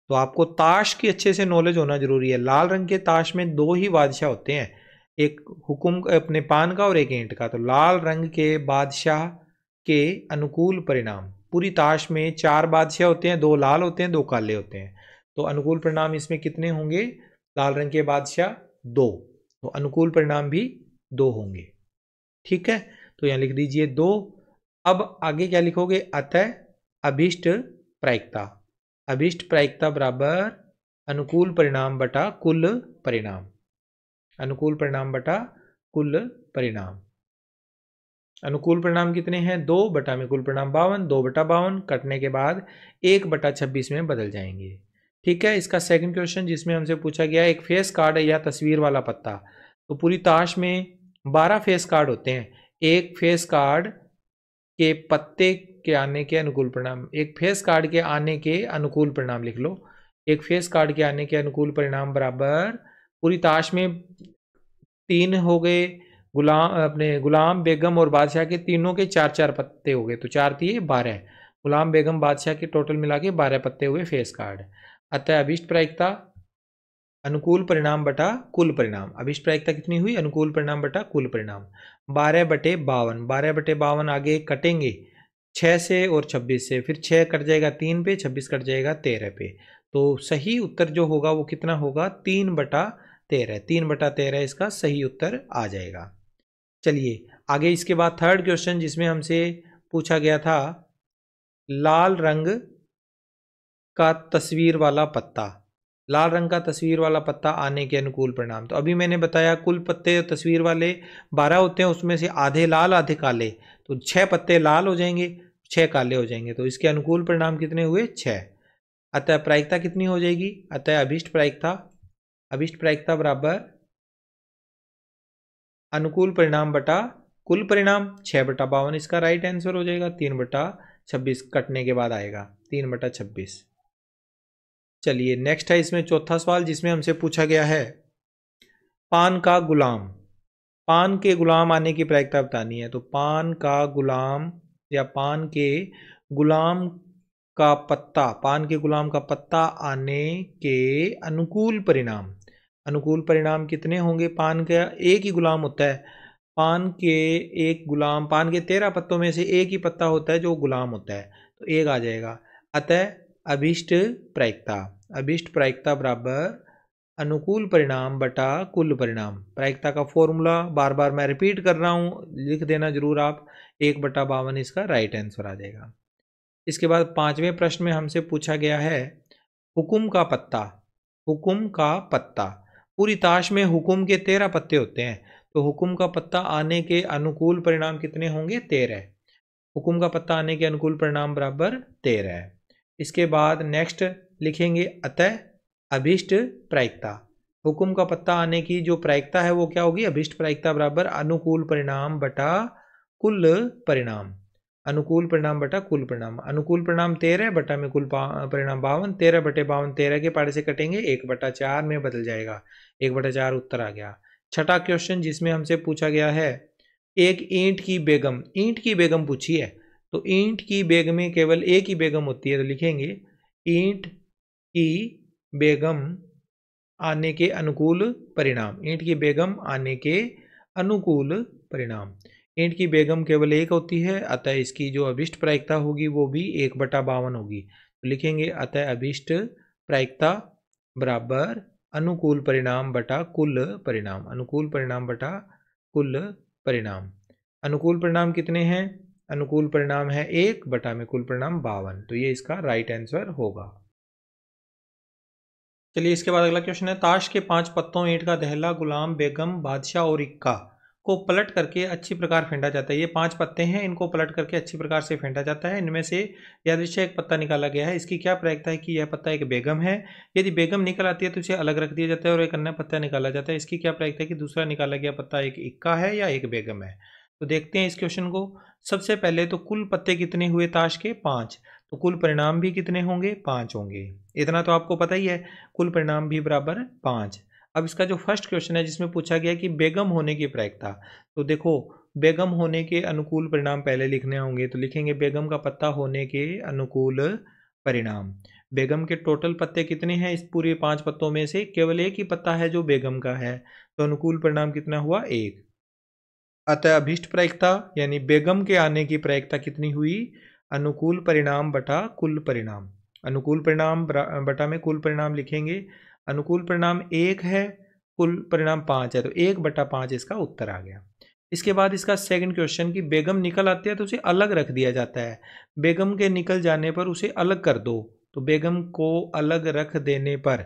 तो आपको ताश की अच्छे से नॉलेज होना जरूरी है। लाल रंग के ताश में दो ही बादशाह होते हैं, एक हुकुम अपने पान का और एक ईंट का। तो लाल रंग के बादशाह के अनुकूल परिणाम, पूरी ताश में 4 बादशाह होते हैं, 2 लाल होते हैं, 2 काले होते हैं। तो अनुकूल परिणाम इसमें कितने होंगे? लाल रंग के बादशाह 2, तो अनुकूल परिणाम भी 2 होंगे। ठीक है, तो यहां लिख दीजिए 2। अब आगे क्या लिखोगे? अतः अभिष्ट प्रायिकता। अभिष्ट प्रायिकता बराबर अनुकूल परिणाम बटा कुल परिणाम। अनुकूल परिणाम बटा कुल परिणाम। अनुकूल परिणाम कितने हैं? 2 बटा में कुल परिणाम 52, 2 बटा 52 कटने के बाद 1 बटा 26 में बदल जाएंगे। ठीक है, इसका सेकंड क्वेश्चन जिसमें हमसे पूछा गया एक फेस कार्ड या तस्वीर वाला पत्ता। तो पूरी ताश में 12 फेस कार्ड होते हैं। एक फेस कार्ड के पत्ते के आने के अनुकूल परिणाम, एक फेस कार्ड के आने के अनुकूल परिणाम लिख लो। एक फेस कार्ड के आने के अनुकूल परिणाम बराबर पूरी ताश में 3 हो गए, गुलाम बेगम और बादशाह के तीनों के 4-4 पत्ते हो गए, तो 4 दिए 12। गुलाम बेगम बादशाह के टोटल मिला के 12 पत्ते हुए फेस कार्ड। अतः अभिष्ट प्रायिकता अनुकूल परिणाम बटा कुल परिणाम। अभिष्ट प्रायिकता कितनी हुई? अनुकूल परिणाम बटा कुल परिणाम 12/52। 12/52 आगे कटेंगे 6 से और 26 से, फिर 6 कट जाएगा 3 पे, 26 कट जाएगा 13 पे। तो सही उत्तर जो होगा वो कितना होगा? 3/13। 3/13 इसका सही उत्तर आ जाएगा। चलिए आगे इसके बाद थर्ड क्वेश्चन जिसमें हमसे पूछा गया था लाल रंग का तस्वीर वाला पत्ता। लाल रंग का तस्वीर वाला पत्ता आने के अनुकूल परिणाम। तो अभी मैंने बताया कुल पत्ते तस्वीर वाले 12 होते हैं, उसमें से आधे लाल आधे काले, तो 6 पत्ते लाल हो जाएंगे, 6 काले हो जाएंगे। तो इसके अनुकूल परिणाम कितने हुए? 6। अतः प्रायिकता कितनी हो जाएगी? अतः अभिष्ट प्रायिकता, अभिष्ट प्रायिकता बराबर अनुकूल परिणाम बटा कुल परिणाम 6/52 इसका राइट आंसर हो जाएगा। 3/26 कटने के बाद आएगा 3/26। चलिए नेक्स्ट है इसमें चौथा सवाल जिसमें हमसे पूछा गया है पान का गुलाम। पान के गुलाम आने की प्रायिकता बतानी है। तो पान का गुलाम या पान के गुलाम का पत्ता, पान के गुलाम का पत्ता आने के अनुकूल परिणाम। अनुकूल परिणाम कितने होंगे? पान का एक ही गुलाम होता है, पान के एक गुलाम, पान के 13 पत्तों में से एक ही पत्ता होता है जो गुलाम होता है, तो एक आ जाएगा। अतः अभिष्ट प्रायिकता, अभिष्ट प्रायिकता बराबर अनुकूल परिणाम बटा कुल परिणाम। प्रायिकता का फॉर्मूला बार बार मैं रिपीट कर रहा हूं, लिख देना जरूर आप। 1/52 इसका राइट आंसर आ जाएगा। इसके बाद 5वें प्रश्न में हमसे पूछा गया है हुकुम का पत्ता। हुकुम का पत्ता, पूरी ताश में हुकुम के 13 पत्ते होते हैं, तो हुकुम का पत्ता आने के अनुकूल परिणाम कितने होंगे? 13। हुकुम का पत्ता आने के अनुकूल परिणाम बराबर 13 है। इसके बाद नेक्स्ट लिखेंगे अतः अभिष्ट प्रायिकता। हुकुम का पत्ता आने की जो प्रायिकता है वो क्या होगी? अभिष्ट प्रायिकता बराबर अनुकूल परिणाम बटा कुल परिणाम। अनुकूल परिणाम बटा कुल परिणाम। अनुकूल परिणाम 13 बटा में कुल परिणाम 52। 13/52 13 के पारे से कटेंगे, 1/4 में बदल जाएगा, 1/4 उत्तर आ गया। छठा क्वेश्चन जिसमें हमसे पूछा गया है एक ईंट की बेगम। ईंट की बेगम पूछी है, तो ईंट की बेगम में केवल एक ही बेगम होती है, तो लिखेंगे ईंट की बेगम आने के अनुकूल परिणाम। ईंट की बेगम आने के अनुकूल परिणाम। ईंट की बेगम केवल एक होती है, अतः इसकी जो अभिष्ट प्रायिकता होगी वो भी 1/52 होगी। तो लिखेंगे अतः अभिष्ट प्रायिकता बराबर अनुकूल परिणाम बटा कुल परिणाम। अनुकूल परिणाम बटा कुल परिणाम। अनुकूल परिणाम कितने हैं? अनुकूल परिणाम है 1 बटा में कुल परिणाम 52, तो ये इसका राइट आंसर होगा। चलिए इसके बाद अगला क्वेश्चन है ताश के 5 पत्तों ईंट का दहला, गुलाम बेगम, बादशाह और इक्का को पलट करके अच्छी प्रकार फेंटा जाता है। ये 5 पत्ते हैं, इनको पलट करके अच्छी प्रकार से फेंटा जाता है। इनमें से यादृच्छिक एक पत्ता निकाला गया है। इसकी क्या प्रायिकता है कि यह पत्ता एक बेगम है। यदि बेगम निकल आती है तो इसे अलग रख दिया जाता है और एक अन्य पत्ता निकाला जाता है। इसकी क्या प्रायिकता है कि दूसरा निकाला गया पत्ता एक इक्का है या एक बेगम है। तो देखते हैं इस क्वेश्चन को। सबसे पहले तो कुल पत्ते कितने हुए ताश के? 5। तो कुल परिणाम भी कितने होंगे? 5 होंगे। इतना तो आपको पता ही है, कुल परिणाम भी बराबर 5। अब इसका जो फर्स्ट क्वेश्चन है जिसमें पूछा गया कि बेगम होने की प्रायिकता, तो देखो बेगम होने के अनुकूल परिणाम पहले लिखने होंगे, तो लिखेंगे बेगम का पत्ता होने के अनुकूल परिणाम। बेगम के टोटल पत्ते कितने हैं? इस पूरे 5 पत्तों में से केवल एक ही पत्ता है जो बेगम का है, तो अनुकूल परिणाम कितना हुआ? 1। अतः अभीष्ट प्रायिकता यानी बेगम के आने की प्रायिकता कितनी हुई? अनुकूल परिणाम बटा कुल परिणाम। अनुकूल परिणाम बटा में कुल परिणाम लिखेंगे। अनुकूल परिणाम 1 है, कुल परिणाम 5 है, तो 1/5 इसका उत्तर आ गया। इसके बाद इसका सेकंड क्वेश्चन कि बेगम निकल आती है तो उसे अलग रख दिया जाता है। बेगम के निकल जाने पर उसे अलग कर दो, तो बेगम को अलग रख देने पर,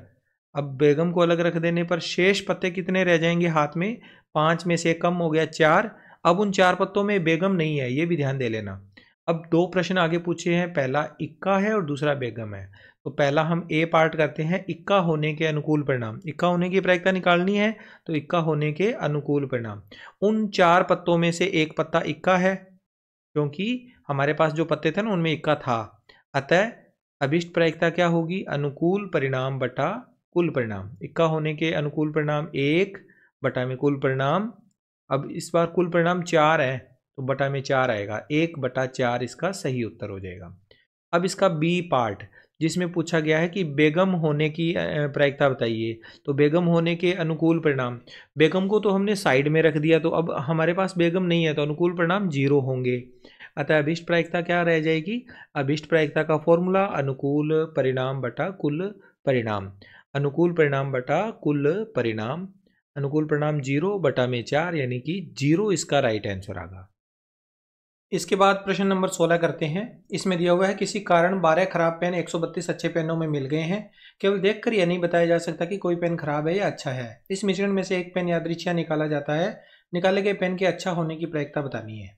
अब बेगम को अलग रख देने पर शेष पत्ते कितने रह जाएंगे हाथ में? 5 में से कम हो गया 4। अब उन 4 पत्तों में बेगम नहीं है, ये भी ध्यान दे लेना। अब 2 प्रश्न आगे पूछे हैं, पहला इक्का है और दूसरा बेगम है। तो पहला हम ए पार्ट करते हैं, इक्का होने के अनुकूल परिणाम। इक्का होने की प्रायिकता निकालनी है, तो इक्का होने के अनुकूल परिणाम। उन 4 पत्तों में से एक पत्ता इक्का है, क्योंकि हमारे पास जो पत्ते थे ना उनमें इक्का था। अतः अभिष्ट प्रायिकता क्या होगी? अनुकूल परिणाम बटा कुल परिणाम। इक्का होने के अनुकूल परिणाम 1 बटा में कुल परिणाम। अब इस बार कुल परिणाम 4 है, तो बटा में 4 आएगा, 1/4 इसका सही उत्तर हो जाएगा। अब इसका बी पार्ट जिसमें पूछा गया है कि बेगम होने की प्रायिकता बताइए, तो बेगम होने के अनुकूल परिणाम। बेगम को तो हमने साइड में रख दिया, तो अब हमारे पास बेगम नहीं है, तो अनुकूल परिणाम 0 होंगे। अतः अभिष्ट प्रायिकता क्या रह जाएगी? अभिष्ट प्रायिकता का फॉर्मूला अनुकूल परिणाम बटा कुल परिणाम। अनुकूल परिणाम बटा कुल परिणाम। अनुकूल परिणाम 0/4 यानी कि 0 इसका राइट आंसर आएगा। इसके बाद प्रश्न नंबर 16 करते हैं। इसमें दिया हुआ है किसी कारण 12 खराब पेन 132 अच्छे पेनों में मिल गए हैं। केवल देखकर यह नहीं बताया जा सकता कि कोई पेन खराब है या अच्छा है। इस मिश्रण में से एक पेन यादृच्छिक निकाला जाता है। निकाले गए पेन के अच्छा होने की प्रायिकता बतानी है।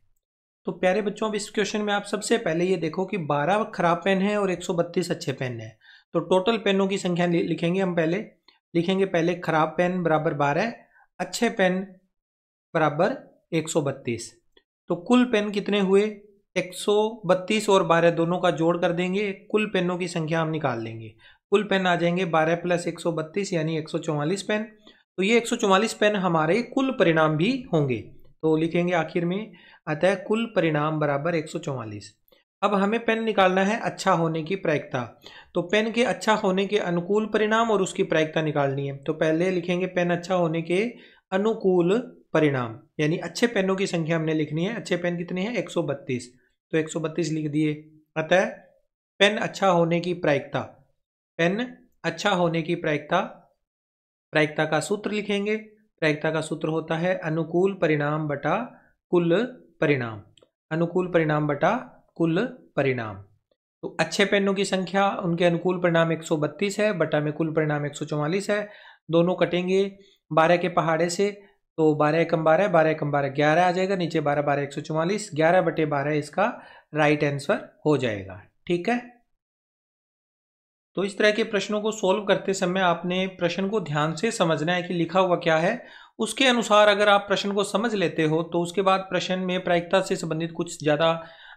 तो प्यारे बच्चों, अब इस क्वेश्चन में आप सबसे पहले ये देखो कि 12 खराब पेन है और 132 अच्छे पेन है। तो टोटल पेनों की संख्या लिखेंगे हम। पहले लिखेंगे खराब पेन बराबर 12, अच्छे पेन बराबर 132। तो कुल पेन कितने हुए? 132 और 12 दोनों का जोड़ कर देंगे, कुल पेनों की संख्या हम निकाल लेंगे। कुल पेन आ जाएंगे 12 + 132 यानी 144 पेन। तो ये 144 पेन हमारे कुल परिणाम भी होंगे, तो लिखेंगे आखिर में। अतः कुल परिणाम बराबर 144। अब हमें पेन निकालना है अच्छा होने की प्रायिकता। तो पेन के अच्छा होने के अनुकूल परिणाम और उसकी प्रायिकता निकालनी है। तो पहले लिखेंगे पेन अच्छा होने के अनुकूल परिणाम, यानी अच्छे पेनों की संख्या हमने लिखनी है। अच्छे पेन कितने हैं? 132, तो 132 लिख दिए। अतः पेन अच्छा होने की प्रायिकता, पेन अच्छा होने की प्रायिकता, प्रायिकता का सूत्र लिखेंगे। प्रायिकता का सूत्र होता है अनुकूल परिणाम बटा कुल परिणाम। अनुकूल परिणाम बटा कुल परिणाम। तो अच्छे पेनों की संख्या, उनके अनुकूल परिणाम 132 है, बटा में कुल परिणाम 144 है। दोनों कटेंगे 12 के पहाड़े से, तो 12 × 12, 12 × 12 11 आ जाएगा। नीचे 12 12 144, 11/12 इसका राइट आंसर हो जाएगा। ठीक है। तो इस तरह के प्रश्नों को सोल्व करते समय आपने प्रश्न को ध्यान से समझना है कि लिखा हुआ क्या है। उसके अनुसार अगर आप प्रश्न को समझ लेते हो तो उसके बाद प्रश्न में प्रायिकता से संबंधित कुछ ज़्यादा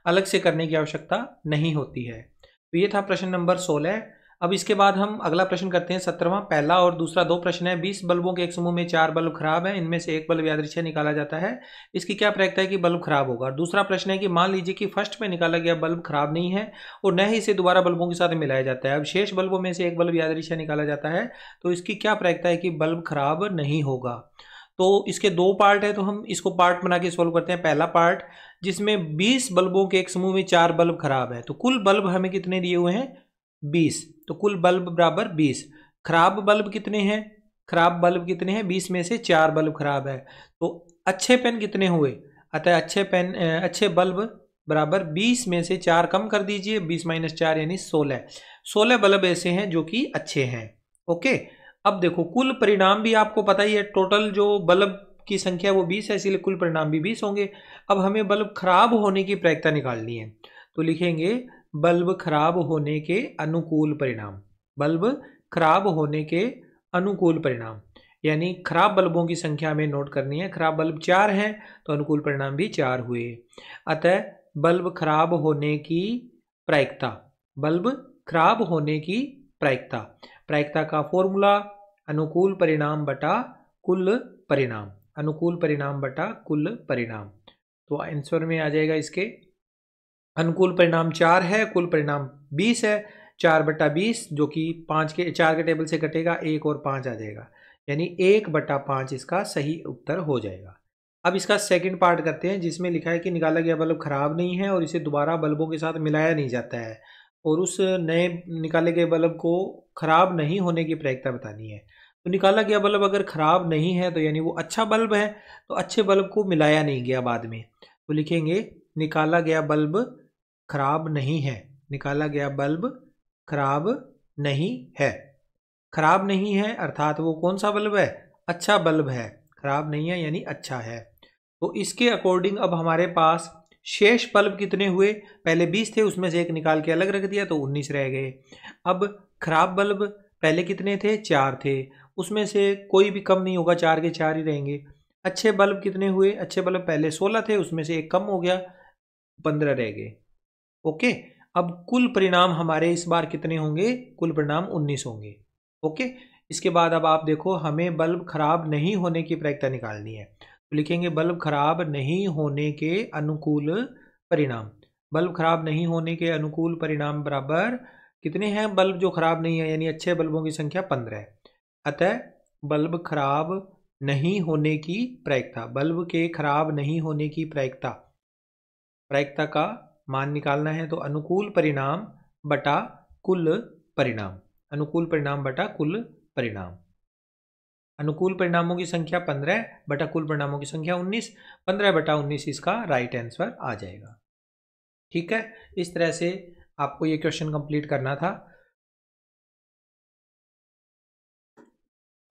अलग से करने की आवश्यकता नहीं होती है। तो ये था प्रश्न नंबर 16। अब इसके बाद हम अगला प्रश्न करते हैं 17वां। पहला और दूसरा 2 प्रश्न है। 20 बल्बों के एक समूह में 4 बल्ब खराब है, इनमें से एक बल्ब यादृच्छिक निकाला जाता है। इसकी क्या प्रायिकता है कि बल्ब खराब होगा। दूसरा प्रश्न है कि मान लीजिए कि फर्स्ट में निकाला गया बल्ब खराब नहीं है और न ही इसे दोबारा बल्बों के साथ मिलाया जाता है। अब शेष बल्बों में से एक बल्ब यादृच्छिक निकाला जाता है, तो इसकी क्या प्रायिकता है कि बल्ब खराब नहीं होगा। तो इसके 2 पार्ट है, तो हम इसको पार्ट बना के सोल्व करते हैं। पहला पार्ट जिसमें 20 बल्बों के एक समूह में 4 बल्ब खराब है, तो कुल बल्ब हमें कितने दिए हुए हैं? 20। तो कुल बल्ब बराबर 20। खराब बल्ब कितने हैं? खराब बल्ब कितने हैं? 20 में से 4 बल्ब खराब है। तो अच्छे पेन कितने हुए? अतः अच्छे बल्ब बराबर 20 में से 4 कम कर दीजिए, 20 - 4 यानी 16। 16 बल्ब ऐसे हैं जो कि अच्छे हैं। ओके। अब देखो कुल परिणाम भी आपको पता ही है, टोटल जो बल्ब की संख्या वो 20 है, इसीलिए कुल परिणाम भी 20 होंगे। अब हमें बल्ब खराब होने की प्रायिकता निकालनी है, तो लिखेंगे बल्ब खराब होने के अनुकूल परिणाम। बल्ब खराब होने के अनुकूल परिणाम, यानी खराब बल्बों की संख्या में नोट करनी है। खराब बल्ब 4 हैं, तो अनुकूल परिणाम भी 4 हुए। अतः बल्ब खराब होने की प्रायिकता, बल्ब खराब होने की प्रायिकता। प्रायिकता का फॉर्मूला अनुकूल परिणाम बटा कुल परिणाम, अनुकूल परिणाम बटा कुल परिणाम। तो आंसर में आ जाएगा इसके अनुकूल परिणाम 4 है, कुल परिणाम 20 है। 4/20 जो कि 4 के टेबल से कटेगा, 1 और 5 आ जाएगा, यानी 1/5 इसका सही उत्तर हो जाएगा। अब इसका सेकंड पार्ट करते हैं, जिसमें लिखा है कि निकाला गया बल्ब खराब नहीं है और इसे दोबारा बल्बों के साथ मिलाया नहीं जाता है, और उस नए निकाले गए बल्ब को खराब नहीं होने की प्रायिकता बतानी है। तो निकाला गया बल्ब अगर खराब नहीं है तो यानी वो अच्छा बल्ब है, तो अच्छे बल्ब को मिलाया नहीं गया बाद में, तो लिखेंगे निकाला गया बल्ब खराब नहीं है, निकाला गया बल्ब खराब नहीं है। खराब नहीं है अर्थात वो कौन सा बल्ब है, अच्छा बल्ब है, खराब नहीं है यानी अच्छा है। तो इसके अकॉर्डिंग अब हमारे पास शेष बल्ब कितने हुए, पहले 20 थे, उसमें से एक निकाल के अलग रख दिया तो 19 रह गए। अब खराब बल्ब पहले कितने थे, 4 थे, उसमें से कोई भी कम नहीं होगा, 4 के 4 ही रहेंगे। अच्छे बल्ब कितने हुए, अच्छे बल्ब पहले 16 थे, उसमें से एक कम हो गया, 15 रह गए। ओके, अब कुल परिणाम हमारे इस बार कितने होंगे, कुल परिणाम 19 होंगे। ओके, इसके बाद अब आप देखो, हमें बल्ब खराब नहीं होने की प्रायिकता निकालनी है, तो लिखेंगे बल्ब खराब नहीं होने के अनुकूल परिणाम। बल्ब खराब नहीं होने के अनुकूल परिणाम बराबर कितने हैं, बल्ब जो खराब नहीं है यानी अच्छे बल्बों की संख्या 15 है। अतः बल्ब खराब नहीं होने की प्रायिकता, बल्ब के खराब नहीं होने की प्रायिकता, प्रायिकता का मान निकालना है, तो अनुकूल परिणाम बटा कुल परिणाम, अनुकूल परिणाम बटा कुल परिणाम। अनुकूल परिणामों की संख्या 15 बटा कुल परिणामों की संख्या 19, 15/19 इसका राइट आंसर आ जाएगा। ठीक है, इस तरह से आपको ये क्वेश्चन कंप्लीट करना था।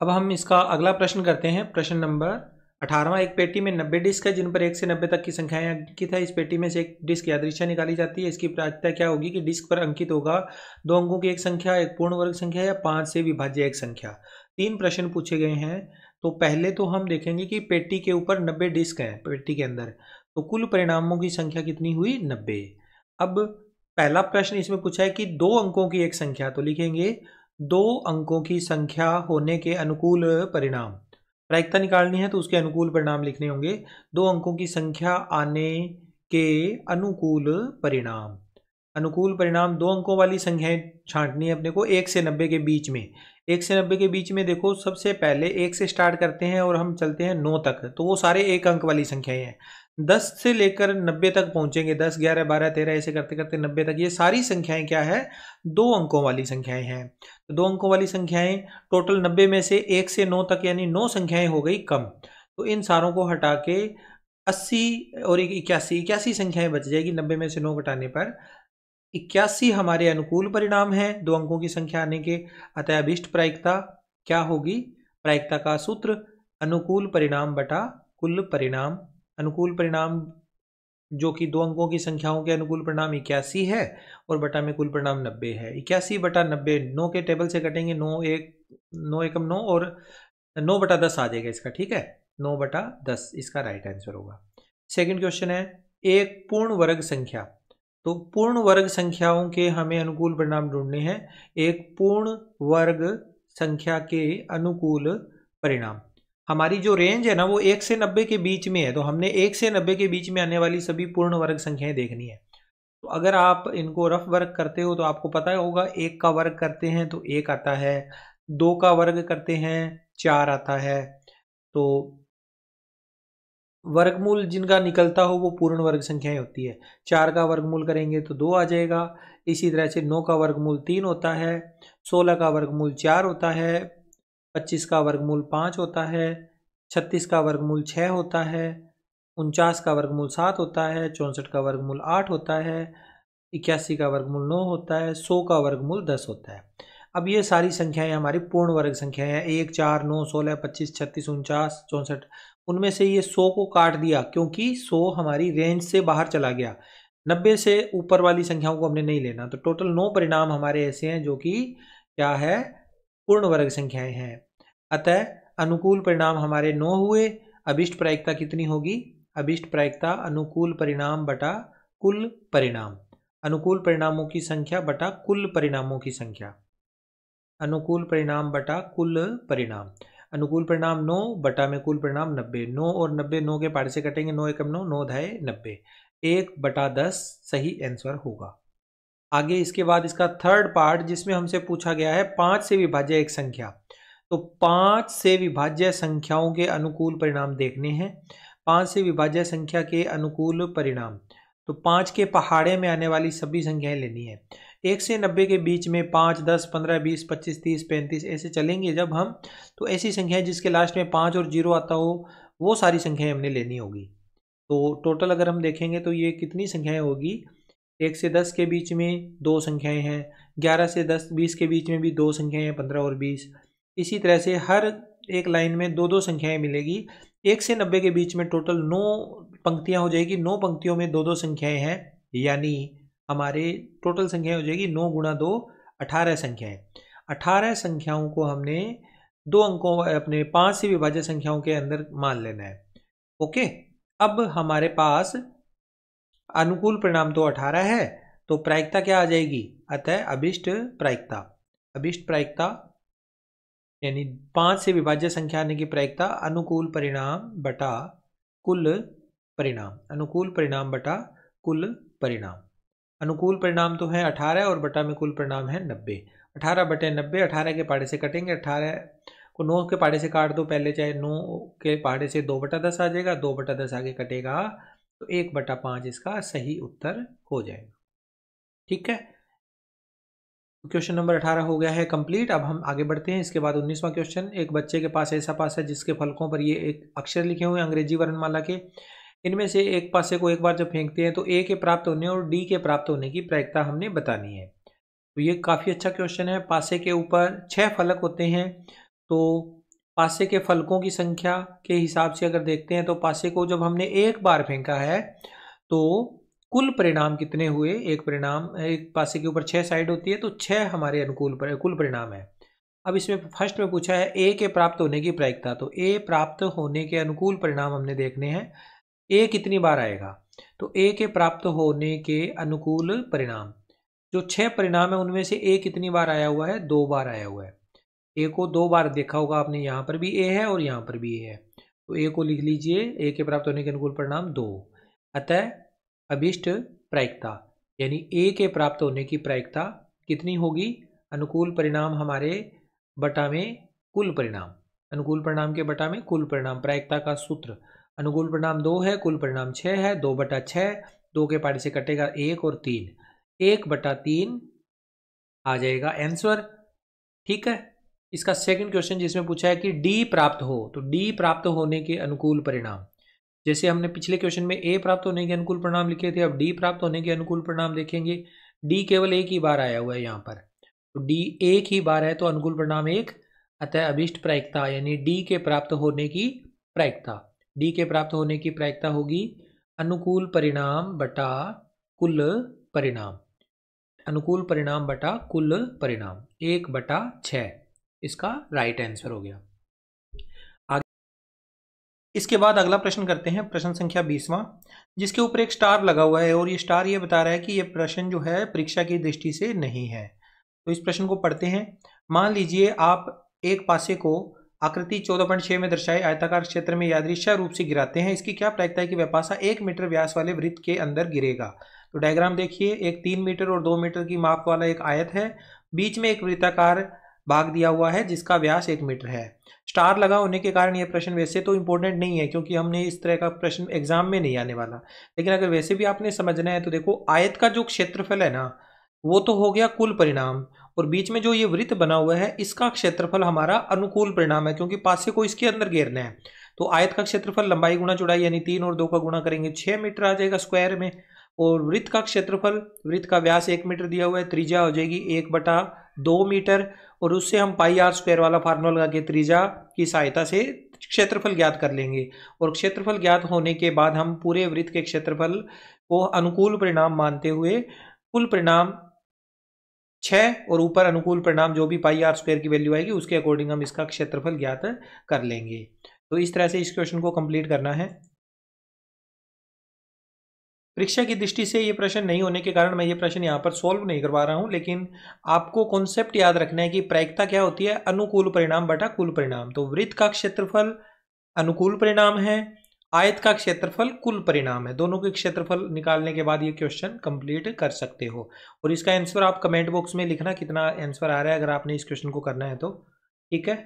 अब हम इसका अगला प्रश्न करते हैं, प्रश्न नंबर 18वां। एक पेटी में 90 डिस्क है जिन पर 1 से 90 तक की संख्याएं अंकित है। इस पेटी में से एक डिस्क यादृच्छिक निकाली जाती है। इसकी प्रायिकता क्या होगी कि डिस्क पर अंकित होगा 2 अंकों की एक संख्या, एक पूर्ण वर्ग संख्या या 5 से विभाज्य एक संख्या। 3 प्रश्न पूछे गए हैं। तो पहले तो हम देखेंगे कि पेटी के ऊपर 90 डिस्क है पेटी के अंदर, तो कुल परिणामों की संख्या कितनी हुई, 90। अब पहला प्रश्न इसमें पूछा है कि 2 अंकों की एक संख्या, तो लिखेंगे 2 अंकों की संख्या होने के अनुकूल परिणाम। प्रायिकता निकालनी है तो उसके अनुकूल परिणाम लिखने होंगे। 2 अंकों की संख्या आने के अनुकूल परिणाम, अनुकूल परिणाम 2 अंकों वाली संख्याएं छांटनी है अपने को 1 से 90 के बीच में। 1 से 90 के बीच में देखो, सबसे पहले 1 से स्टार्ट करते हैं और हम चलते हैं 9 तक, तो वो सारे 1 अंक वाली संख्याएं हैं। 10 से लेकर 90 तक पहुंचेंगे, 10, 11, 12, 13 ऐसे करते करते 90 तक, ये सारी संख्याएं क्या है, 2 अंकों वाली संख्याएं हैं। तो 2 अंकों वाली संख्याएं टोटल 90 में से 1 से 9 तक यानी 9 संख्याएं हो गई कम, तो इन सारों को हटा के 80 और 81 संख्याएं बच जाएगी 90 में से 9 घटाने पर। 81 हमारे अनुकूल परिणाम है 2 अंकों की संख्या आने के। अतः अभिष्ट प्रायिकता क्या होगी, प्रायिकता का सूत्र अनुकूल परिणाम बटा कुल परिणाम। अनुकूल परिणाम जो कि 2 अंकों की संख्याओं के अनुकूल परिणाम 81 है और बटा में कुल परिणाम 90 है। 81/90, 9 के टेबल से कटेंगे, 9 एकम 9 और 9/10 आ जाएगा इसका। ठीक है, 9/10 इसका राइट आंसर होगा। सेकंड क्वेश्चन है, एक पूर्ण वर्ग संख्या, तो पूर्ण वर्ग संख्याओं के हमें अनुकूल परिणाम ढूंढने हैं। एक पूर्ण वर्ग संख्या के अनुकूल परिणाम, हमारी जो रेंज है ना वो 1 से 90 के बीच में है, तो हमने 1 से 90 के बीच में आने वाली सभी पूर्ण वर्ग संख्याएं देखनी है। तो अगर आप इनको रफ वर्ग करते हो तो आपको पता होगा, 1 का वर्ग करते हैं तो 1 आता है, 2 का वर्ग करते हैं 4 आता है, तो वर्गमूल जिनका निकलता हो वो पूर्ण वर्ग संख्याएं होती है। 4 का वर्गमूल करेंगे तो 2 आ जाएगा। इसी तरह से 9 का वर्गमूल 3 होता है, 16 का वर्गमूल 4 होता है, 25 का वर्गमूल 5 होता है, 36 का वर्गमूल 6 होता है, 49 का वर्गमूल 7 होता है, 64 का वर्गमूल 8 होता है, 81 का वर्गमूल 9 होता है, 100 का वर्गमूल 10 होता है। अब ये सारी संख्याएं हमारी पूर्ण वर्ग संख्याएं हैं, 1, 4, 9, 16, 25, 36, 49, 64। उनमें से ये 100 को काट दिया क्योंकि 100 हमारी रेंज से बाहर चला गया, 90 से ऊपर वाली संख्याओं को हमने नहीं लेना। तो टोटल 9 परिणाम हमारे ऐसे हैं जो कि क्या है, पूर्ण वर्ग संख्याएं हैं। अतः अनुकूल परिणाम हमारे 9 हुए। अभिष्ट प्रायिकता कितनी होगी, अभिष्ट प्रायिकता अनुकूल परिणाम बटा कुल परिणाम। अनुकूल परिणामों की संख्या बटा कुल परिणामों की संख्या। अनुकूल परिणाम बटा कुल परिणाम। अनुकूल परिणाम 9 बटा में कुल परिणाम 90। 9 और 90 9 के पार से कटेंगे, 9 एकम 9, 9 धाए 90। 1/10 सही आंसर होगा। आगे इसके बाद इसका थर्ड पार्ट जिसमें हमसे पूछा गया है 5 से विभाज्य एक संख्या। तो 5 से विभाज्य संख्याओं के अनुकूल परिणाम देखने हैं। 5 से विभाज्य संख्या के अनुकूल परिणाम, तो 5 के पहाड़े में आने वाली सभी संख्याएं लेनी है। 1 से 90 के बीच में 5, 10, 15, 20, 25, 30, 35 ऐसे चलेंगे जब हम, तो ऐसी संख्याएं जिसके लास्ट में 5 और 0 आता हो वो सारी संख्याएं हमने लेनी होगी। तो टोटल अगर हम देखेंगे तो ये कितनी संख्याएं होगी, 1 से 10 के बीच में 2 संख्याएं हैं, 11 से 10 20 के बीच में भी 2 संख्याएं हैं, 15 और 20। इसी तरह से हर एक लाइन में 2-2 संख्याएं मिलेगी। 1 से 90 के बीच में टोटल 9 पंक्तियां हो जाएगी, 9 पंक्तियों में 2-2 संख्याएं हैं, यानी हमारे टोटल संख्याएं हो जाएगी 9 गुणा 2 18 संख्याएं। 18 संख्याओं को हमने 2 अंकों अपने 5 से विभाज्य संख्याओं के अंदर मान लेना है। ओके, अब हमारे पास अनुकूल परिणाम तो 18 है, तो प्रायिकता क्या आ जाएगी, अतः अभिष्ट प्रायिकता। अभिष्ट प्रायिकता यानी 5 से विभाज्य संख्या आने की प्रायिकता अनुकूल परिणाम बटा कुल परिणाम। अनुकूल परिणाम बटा कुल परिणाम। अनुकूल परिणाम तो है 18 और बटा में कुल परिणाम है 90। 18 बटे 90, 18 के पहाड़े से कटेंगे, 18 को 9 के पहाड़े से काट दो पहले, चाहे 9 के पहाड़े से 2/10 आ जाएगा, 2/10 आगे कटेगा तो 1/5 इसका सही उत्तर हो जाएगा। ठीक है, क्वेश्चन नंबर 18 हो गया है कंप्लीट। अब हम आगे बढ़ते हैं। इसके बाद 19वां क्वेश्चन, एक बच्चे के पास ऐसा पासा है जिसके फलकों पर ये एक अक्षर लिखे हुए हैं अंग्रेजी वर्णमाला के। इनमें से एक पासे को एक बार जब फेंकते हैं तो ए के प्राप्त होने और डी के प्राप्त होने की प्रायिकता हमने बतानी है। तो ये काफ़ी अच्छा क्वेश्चन है। पासे के ऊपर 6 फलक होते हैं, तो पासे के फलकों की संख्या के हिसाब से अगर देखते हैं तो पासे को जब हमने एक बार फेंका है तो कुल परिणाम कितने हुए। एक पासे के ऊपर 6 साइड होती है, तो 6 हमारे कुल परिणाम है। अब इसमें फर्स्ट में पूछा है ए के प्राप्त होने की प्रायिकता, तो ए प्राप्त होने के अनुकूल परिणाम हमने देखने हैं। ए कितनी बार आएगा, तो ए के प्राप्त होने के अनुकूल परिणाम, जो 6 परिणाम है उनमें से ए कितनी बार आया हुआ है, 2 बार आया हुआ है। ए को 2 बार देखा होगा आपने, यहाँ पर भी ए है और यहाँ पर भी ए है, तो ए को लिख लीजिए, ए के प्राप्त होने के अनुकूल परिणाम 2। अतः अभिष्ट प्रायिकता यानी ए के प्राप्त होने की प्रायिकता कितनी होगी, अनुकूल परिणाम हमारे बटा में कुल परिणाम। अनुकूल परिणाम के बटा में कुल परिणाम, प्रायिकता का सूत्र, अनुकूल परिणाम 2 है, कुल परिणाम 6 है, 2/6, 2 के पार्ट से कटेगा 1 और 3, 1/3 आ जाएगा आंसर। ठीक है, इसका सेकंड क्वेश्चन जिसमें पूछा है कि डी प्राप्त हो, तो डी प्राप्त होने के अनुकूल परिणाम, जैसे हमने पिछले क्वेश्चन में ए प्राप्त होने के अनुकूल परिणाम लिखे थे, अब डी प्राप्त होने के अनुकूल परिणाम देखेंगे। डी केवल एक ही बार आया हुआ है यहाँ पर, तो डी एक ही बार है तो अनुकूल परिणाम 1। अतः अभिष्ट प्रायिकता यानी डी के प्राप्त होने की प्रायिकता, डी के प्राप्त होने की प्रायिकता होगी अनुकूल परिणाम बटा कुल परिणाम। अनुकूल परिणाम बटा कुल परिणाम 1/6 इसका राइट आंसर हो गया। इसके बाद अगला प्रश्न करते हैं, प्रश्न संख्या 20वां, जिसके ऊपर एक स्टार लगा हुआ है और ये स्टार ये बता रहा है कि ये प्रश्न जो है परीक्षा की दृष्टि से नहीं है। तो इस प्रश्न को पढ़ते हैं। मान लीजिए आप एक पासे को आकृति 14.6 में दर्शाए आयताकार क्षेत्र में यादृच्छा रूप से गिराते हैं। इसकी क्या प्रायिकता है कि वह पासा 1 मीटर व्यास वाले वृत्त के अंदर गिरेगा। तो डायग्राम देखिए, एक 3 मीटर और 2 मीटर की माप वाला एक आयत है, बीच में एक वृत्ताकार भाग दिया हुआ है जिसका व्यास 1 मीटर है। स्टार लगा होने के कारण यह प्रश्न वैसे तो इंपॉर्टेंट नहीं है क्योंकि हमने इस तरह का प्रश्न एग्जाम में नहीं आने वाला, लेकिन अगर वैसे भी आपने समझना है तो देखो, आयत का जो क्षेत्रफल है ना वो तो हो गया कुल परिणाम, और बीच में जो ये वृत्त बना हुआ है इसका क्षेत्रफल हमारा अनुकूल परिणाम है क्योंकि पासे को इसके अंदर घेरना है। तो आयत का क्षेत्रफल लंबाई गुणा चौड़ाई यानी 3 और 2 का गुणा करेंगे 6 मीटर आ जाएगा स्क्वायर में, और वृत्त का क्षेत्रफल, वृत्त का व्यास 1 मीटर दिया हुआ है, त्रिज्या हो जाएगी 1/2 मीटर, और उससे हम πr² वाला फार्मूला लगा के त्रिज्या की सहायता से क्षेत्रफल ज्ञात कर लेंगे। और क्षेत्रफल ज्ञात होने के बाद हम पूरे वृत्त के क्षेत्रफल को अनुकूल परिणाम मानते हुए कुल परिणाम 6 और ऊपर अनुकूल परिणाम जो भी πr² की वैल्यू आएगी उसके अकॉर्डिंग हम इसका क्षेत्रफल ज्ञात कर लेंगे। तो इस तरह से इस क्वेश्चन को कंप्लीट करना है। परीक्षा की दृष्टि से ये प्रश्न नहीं होने के कारण मैं ये प्रश्न यहाँ पर सोल्व नहीं करवा रहा हूँ, लेकिन आपको कॉन्सेप्ट याद रखना है कि प्रायिकता क्या होती है, अनुकूल परिणाम बटा कुल परिणाम। तो वृत्त का क्षेत्रफल अनुकूल परिणाम है, आयत का क्षेत्रफल कुल परिणाम है। दोनों के क्षेत्रफल निकालने के बाद ये क्वेश्चन कंप्लीट कर सकते हो। और इसका आंसर आप कमेंट बॉक्स में लिखना कितना आंसर आ रहा है, अगर आपने इस क्वेश्चन को करना है तो। ठीक है,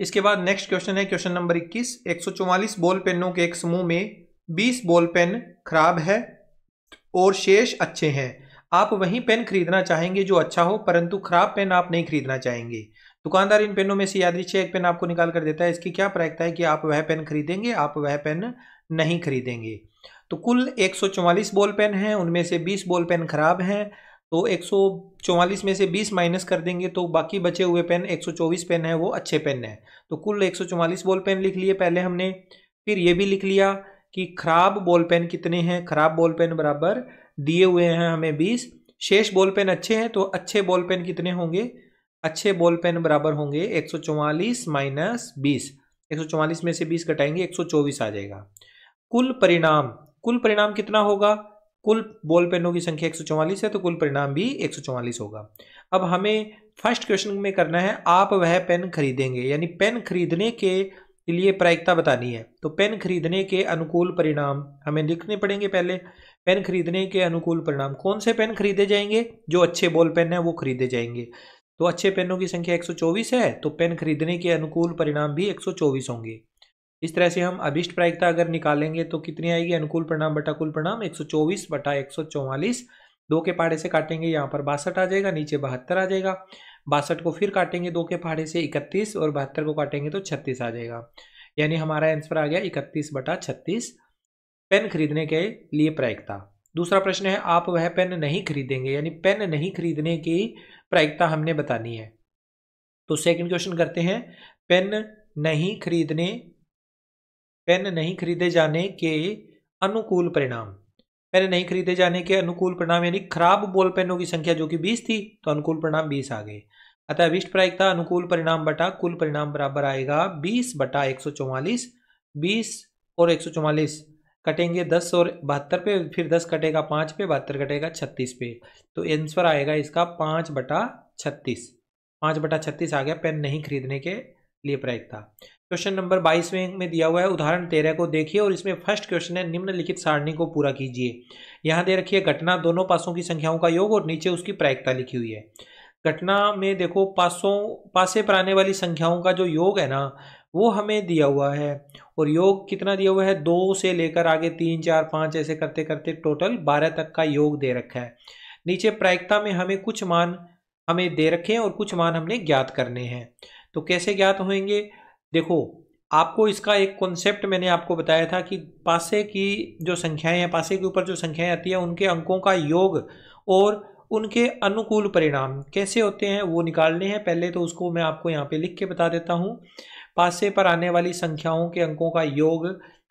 इसके बाद नेक्स्ट क्वेश्चन है क्वेश्चन नंबर 21। 144 बॉल पेनों के एक समूह में 20 बॉल पेन खराब है और शेष अच्छे हैं। आप वही पेन खरीदना चाहेंगे जो अच्छा हो, परंतु खराब पेन आप नहीं खरीदना चाहेंगे। दुकानदार इन पेनों में से यादृच्छिक एक पेन आपको निकाल कर देता है। इसकी क्या प्रायिकता है कि आप वह पेन खरीदेंगे, आप वह पेन नहीं खरीदेंगे। तो कुल 144 बॉल पेन हैं, उनमें से 20 बॉल पेन खराब हैं। तो 144 में से 20 माइनस कर देंगे तो बाकी बचे हुए पेन 124 पेन है वो अच्छे पेन है। तो कुल 144 बॉल पेन लिख लिए पहले हमने। फिर ये भी लिख लिया कि खराब बॉल पेन कितने हैं, खराब बॉल पेन बराबर दिए हुए हैं हमें 20, शेष बॉल पेन अच्छे हैं तो अच्छे बॉल पेन कितने होंगे, अच्छे बॉल पेन बराबर होंगे 144 माइनस 20। 144 में से 20 घटाएंगे 124 आ जाएगा। कुल परिणाम कितना होगा, कुल बॉल पेनों की संख्या 144 है तो कुल परिणाम भी 144 होगा। अब हमें फर्स्ट क्वेश्चन में करना है आप वह पेन खरीदेंगे, यानी पेन खरीदने के लिए प्रायिकता बतानी है। तो पेन खरीदने के अनुकूल परिणाम हमें लिखने पड़ेंगे पहले। पेन खरीदने के अनुकूल परिणाम, कौन से पेन खरीदे जाएंगे, जो अच्छे बॉल पेन है वो खरीदे जाएंगे। तो अच्छे पेनों की संख्या 124 है तो पेन खरीदने के अनुकूल परिणाम भी 124 होंगे। इस तरह से हम अभिष्ट प्रायिकता अगर निकालेंगे तो कितनी आएगी, अनुकूल परिणाम बटा कुल परिणाम 124 बटा 144। 2 के पहाड़े से काटेंगे यहाँ पर 62 आ जाएगा, नीचे 72 आ जाएगा। 62 को फिर काटेंगे 2 के पहाड़े से 31 और 72 को काटेंगे तो 36 आ जाएगा। यानी हमारा आंसर आ गया 31 बटा 36 पेन खरीदने के लिए प्रायिकता। दूसरा प्रश्न है आप वह पेन नहीं खरीदेंगे, यानी पेन नहीं खरीदने की प्रायिकता हमने बतानी है। तो सेकंड क्वेश्चन करते हैं। पेन नहीं खरीदे जाने के अनुकूल परिणाम। पेन नहीं खरीदे जाने के अनुकूल परिणाम यानी खराब बॉल पेनों की संख्या जो कि 20 थी तो अनुकूल परिणाम 20 आ गए। अतः अभिष्ट प्रायिकता अनुकूल परिणाम बटा कुल परिणाम बराबर आएगा 20 बटा 144। 20 और 144 कटेंगे 10 और 72 पे, फिर 10 कटेगा 5 पे, 72 कटेगा 36 पे। तो आंसर आएगा इसका 5 बटा 36। 5 बटा 36 आ गया पेन नहीं खरीदने के लिए प्रायिकता। क्वेश्चन नंबर 22 में दिया हुआ है, उदाहरण 13 को देखिए और इसमें फर्स्ट क्वेश्चन है निम्नलिखित सारणी को पूरा कीजिए। यहाँ दे रखी है घटना दोनों पासों की संख्याओं का योग और नीचे उसकी प्रायिकता लिखी हुई है। घटना में देखो पासे पर आने वाली संख्याओं का जो योग है ना वो हमें दिया हुआ है, और योग कितना दिया हुआ है, 2 से लेकर आगे 3 4 5 ऐसे करते करते टोटल 12 तक का योग दे रखा है। नीचे प्रायिकता में हमें कुछ मान हमें दे रखे हैं और कुछ मान हमने ज्ञात करने हैं। तो कैसे ज्ञात होंगे, देखो आपको इसका एक कॉन्सेप्ट मैंने आपको बताया था कि पासे की जो संख्याएं हैं, पासे के ऊपर जो संख्याएं आती हैं उनके अंकों का योग और उनके अनुकूल परिणाम कैसे होते हैं वो निकालने हैं। पहले तो उसको मैं आपको यहाँ पे लिख के बता देता हूँ। पासे पर आने वाली संख्याओं के अंकों का योग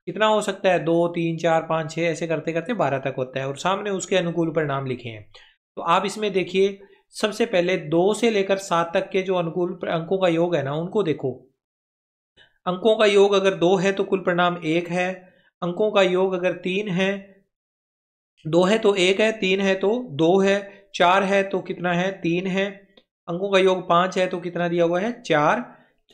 कितना हो सकता है, 2 3 4 5 6 ऐसे करते करते 12 तक होता है और सामने उसके अनुकूल परिणाम लिखे हैं। तो आप इसमें देखिए सबसे पहले 2 से लेकर 7 तक के जो अनुकूल अंकों का योग है ना उनको देखो। अंकों का योग अगर 2 है तो कुल परिणाम 1 है। अंकों का योग अगर 3 है, 2 है तो 1 है, 3 है तो 2 है, 4 है तो कितना है, 3 है। अंकों का योग 5 है तो कितना दिया हुआ है, 4।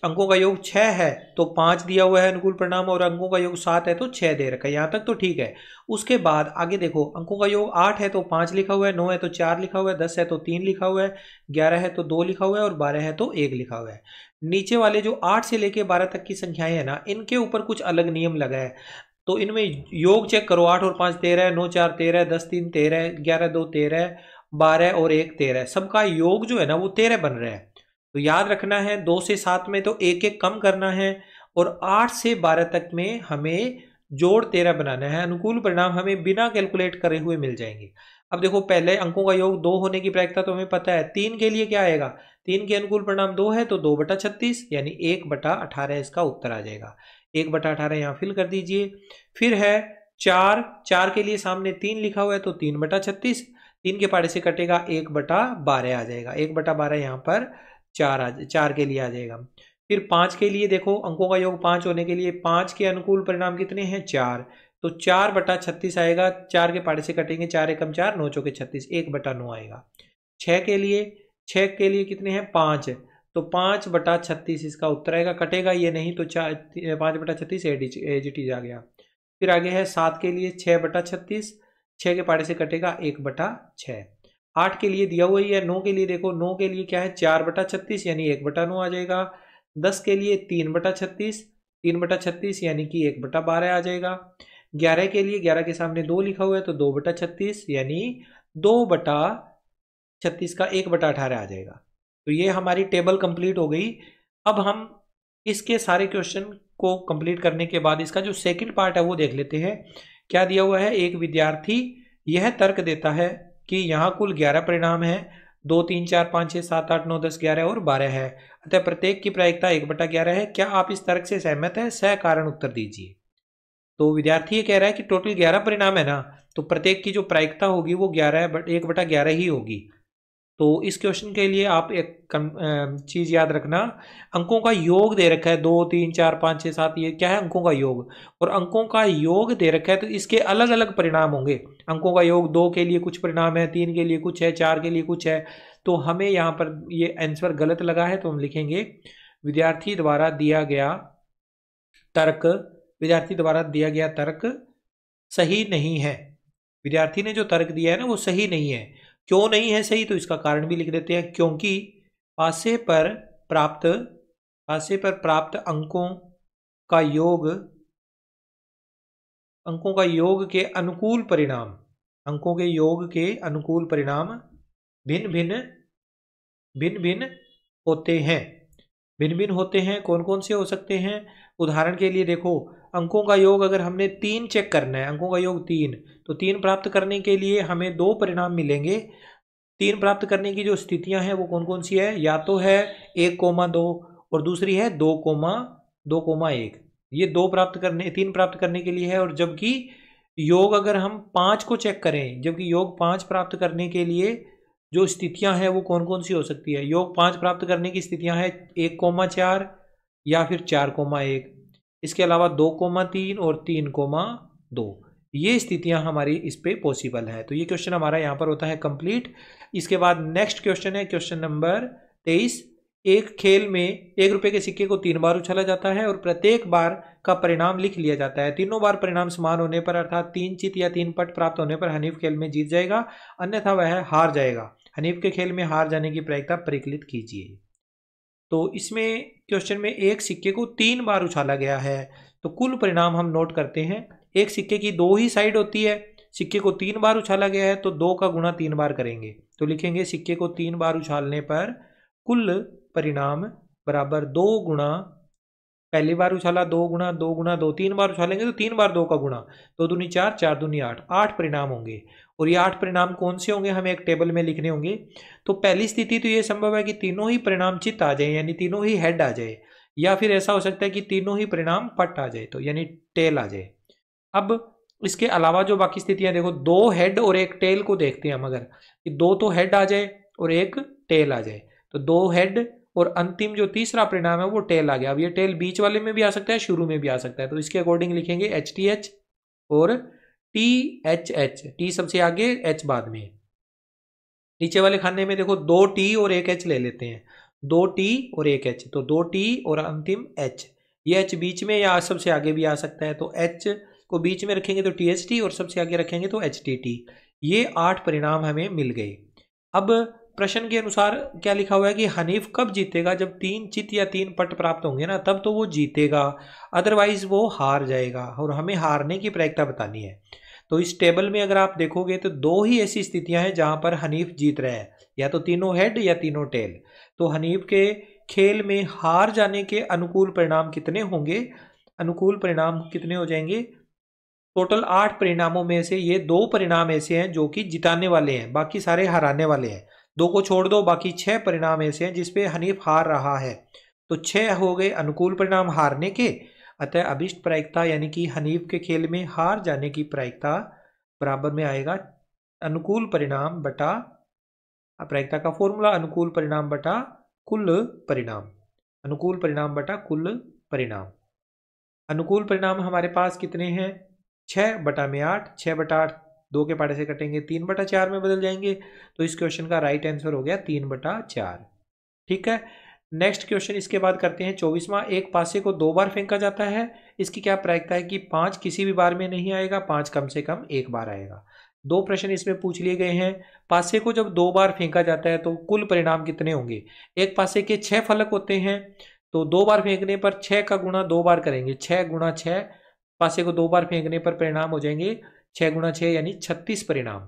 अंकों का योग 6 है तो 5 दिया हुआ है अनुकूल परिणाम, और अंकों का योग 7 है तो 6 दे रखा है। यहाँ तक तो ठीक है। उसके बाद आगे देखो अंकों का योग 8 है तो 5 लिखा हुआ है, 9 है तो 4 लिखा हुआ है, 10 है तो 3 लिखा हुआ है, 11 है तो 2 लिखा हुआ है और 12 है तो 1 लिखा हुआ है। नीचे वाले जो 8 से लेके 12 तक की संख्याएं है ना इनके ऊपर कुछ अलग नियम लगा है। तो इनमें योग चेक करो, 8 और 5 13, 9 4 13, 10 3 13, 11 2 13, 12 और 1 13, सबका योग जो है ना वो 13 बन रहा है। तो याद रखना है 2 से 7 में तो एक एक कम करना है और 8 से 12 तक में हमें जोड़ 13 बनाना है। अनुकूल परिणाम हमें बिना कैलकुलेट करे हुए मिल जाएंगे। अब देखो पहले अंकों का योग 2 होने की प्रायिकता तो हमें पता है। 3 के लिए क्या आएगा, 3 के अनुकूल परिणाम 2 है तो 2 बटा 36 यानी 1 बटा 18 इसका उत्तर आ जाएगा। 1 बटा 18 यहाँ फिल कर दीजिए। फिर है 4, 4 के लिए सामने 3 लिखा हुआ है तो 3 बटा 36, 3 के पहाड़े से कटेगा 1 बटा 12 आ जाएगा। 1 बटा 12 यहाँ पर 4 के लिए आ जाएगा। फिर 5 के लिए देखो अंकों का योग 5 होने के लिए 5 के अनुकूल परिणाम कितने हैं, 4। तो 4/36 आएगा। 4 के पाड़े से कटेंगे, 4 एकम 4, 9 चौके 36, 1/9 आएगा। 6 के लिए कितने हैं 5, तो 5/36 इसका उत्तर आएगा। कटेगा ये नहीं तो 5/36 एज आ गया। फिर आगे है 7 के लिए 6/36, 6 के पाड़े से कटेगा 1/6। 8 के लिए दिया हुआ ही है। 9 के लिए देखो, 9 के लिए क्या है 4/36 यानी 1/9 आ जाएगा। 10 के लिए 3/36, 3/36 यानी कि 1/12 आ जाएगा। 11 के लिए 11 के सामने 2 लिखा हुआ है तो 2/36 यानी 2/36 का 1/18 आ जाएगा। तो ये हमारी टेबल कंप्लीट हो गई। अब हम इसके सारे क्वेश्चन को कंप्लीट करने के बाद इसका जो सेकंड पार्ट है वो देख लेते हैं। क्या दिया हुआ है, एक विद्यार्थी यह तर्क देता है कि यहाँ कुल 11 परिणाम है, 2 3 4 5 6 7 8 9 10 11 और 12 है, अतः प्रत्येक की प्रायिकता 1/11 है। क्या आप इस तर्क से सहमत है? सह कारण उत्तर दीजिए। तो विद्यार्थी ये कह रहा है कि टोटल 11 परिणाम है ना, तो प्रत्येक की जो प्रायिकता होगी वो 1/11 ही होगी। तो इस क्वेश्चन के लिए आप एक चीज याद रखना, अंकों का योग दे रखा है 2 3 4 5 6 7, ये क्या है अंकों का योग, और अंकों का योग दे रखा है तो इसके अलग अलग परिणाम होंगे। अंकों का योग 2 के लिए कुछ परिणाम है, 3 के लिए कुछ है, 4 के लिए कुछ है। तो हमें यहाँ पर ये आंसर गलत लगा है तो हम लिखेंगे विद्यार्थी द्वारा दिया गया तर्क सही नहीं है। विद्यार्थी ने जो तर्क दिया है ना वो सही नहीं है। क्यों नहीं है सही, तो इसका कारण भी लिख देते हैं, क्योंकि पासे पर प्राप्त अंकों का योग के अनुकूल परिणाम भिन्न भिन्न होते हैं। कौन कौन से हो सकते हैं? उदाहरण के लिए देखो, अंकों का योग अगर हमने 3 चेक करना है, अंकों का योग 3, तो 3 प्राप्त करने के लिए हमें 2 परिणाम मिलेंगे। 3 प्राप्त करने की जो स्थितियां हैं वो कौन कौन सी है? या तो है 1,2 और दूसरी है 2,1। ये 3 प्राप्त करने के लिए है। और जबकि योग अगर हम 5 को चेक करें, जबकि योग 5 प्राप्त करने के लिए जो स्थितियां हैं वो कौन कौन सी हो सकती है? योग 5 प्राप्त करने की स्थितियां हैं 1,4 या फिर 4,1, इसके अलावा 2,3 और 3,2। ये स्थितियां हमारी इस पे पॉसिबल है। तो ये क्वेश्चन हमारा यहाँ पर होता है कंप्लीट। इसके बाद नेक्स्ट क्वेश्चन है क्वेश्चन नंबर 23। एक खेल में 1 रुपए के सिक्के को 3 बार उछाला जाता है और प्रत्येक बार का परिणाम लिख लिया जाता है। तीनों बार परिणाम समान होने पर अर्थात 3 चित या 3 पट प्राप्त होने पर हनीफ खेल में जीत जाएगा, अन्यथा वह हार जाएगा। हनीफ के खेल में हार जाने की प्रायिकता परिकलित कीजिए। तो इसमें क्वेश्चन में एक सिक्के को 3 बार उछाला गया है, तो कुल परिणाम हम नोट करते हैं। एक सिक्के की 2 ही साइड होती है, सिक्के को 3 बार उछाला गया है तो 2 का गुणा 3 बार करेंगे, तो लिखेंगे सिक्के को 3 बार उछालने पर कुल परिणाम बराबर 2 गुणा, पहली बार उछाला 2 गुणा 2 गुणा 2, 3 बार उछालेंगे तो 3 बार 2 का गुणा, 2 दूनी 4, 4 दूनी 8, 8 परिणाम होंगे। और ये 8 परिणाम कौन से होंगे हमें एक टेबल में लिखने होंगे। तो पहली स्थिति तो ये संभव है कि तीनों ही परिणाम चित्त आ जाए, यानी तीनों ही हेड आ जाए, या फिर ऐसा हो सकता है कि तीनों ही परिणाम पट आ जाए, तो यानी टेल आ जाए। अब इसके अलावा जो बाकी स्थितियां देखो, 2 हेड और 1 टेल को देखते हैं हम, अगर कि 2 तो हेड आ जाए और 1 टेल आ जाए, तो 2 हेड और अंतिम जो तीसरा परिणाम है वो टेल आ गया। अब ये टेल बीच वाले में भी आ सकता है, शुरू में भी आ सकता है, तो इसके अकॉर्डिंग लिखेंगे HTH और THH, T सबसे आगे H बाद में। नीचे वाले खाने में देखो 2 T और 1 H ले लेते हैं, 2 T और 1 H, तो 2 T और अंतिम H, ये H बीच में या सबसे आगे भी आ सकता है, तो H को बीच में रखेंगे तो THT और सबसे आगे रखेंगे तो HTT। ये 8 परिणाम हमें मिल गए। अब प्रश्न के अनुसार क्या लिखा हुआ है कि हनीफ कब जीतेगा? जब 3 चित या 3 पट प्राप्त होंगे ना, तब तो वो जीतेगा, अदरवाइज वो हार जाएगा, और हमें हारने की प्रायिकता बतानी है। तो इस टेबल में अगर आप देखोगे तो 2 ही ऐसी स्थितियां हैं जहां पर हनीफ जीत रहा है, या तो तीनों हेड या तीनों टेल। तो हनीफ के खेल में हार जाने के अनुकूल परिणाम कितने होंगे? अनुकूल परिणाम कितने हो जाएंगे? टोटल 8 परिणामों में से ये 2 परिणाम ऐसे हैं जो कि जिताने वाले हैं, बाकी सारे हराने वाले हैं। 2 को छोड़ दो, बाकी 6 परिणाम ऐसे हैं जिसपे हनीफ हार रहा है, तो 6 हो गए अनुकूल परिणाम हारने के। अतः अभिष्ट प्रायिकता यानी कि हनीफ के खेल में हार जाने की प्रायिकता बराबर में आएगा अनुकूल परिणाम बटा, प्रायिकता का फॉर्मूला अनुकूल परिणाम बटा कुल परिणाम, अनुकूल परिणाम बटा कुल परिणाम। अनुकूल परिणाम हमारे पास कितने हैं? 6/8, 6/8 2 के पाटे से कटेंगे 3/4 में बदल जाएंगे। तो इस क्वेश्चन का राइट आंसर हो गया 3/4। ठीक है। नेक्स्ट क्वेश्चन इसके बाद करते हैं 24वां। एक पासे को 2 बार फेंका जाता है, इसकी क्या प्रायिकता है कि 5 किसी भी बार में नहीं आएगा, 5 कम से कम एक बार आएगा। दो प्रश्न इसमें पूछ लिए गए हैं। पासे को जब 2 बार फेंका जाता है तो कुल परिणाम कितने होंगे। एक पासे के 6 फलक होते हैं, तो 2 बार फेंकने पर 6 का गुणा 2 बार करेंगे, 6 गुणा 6। पासे को 2 बार फेंकने पर परिणाम हो जाएंगे 6 गुणा 6 यानी 36 परिणाम।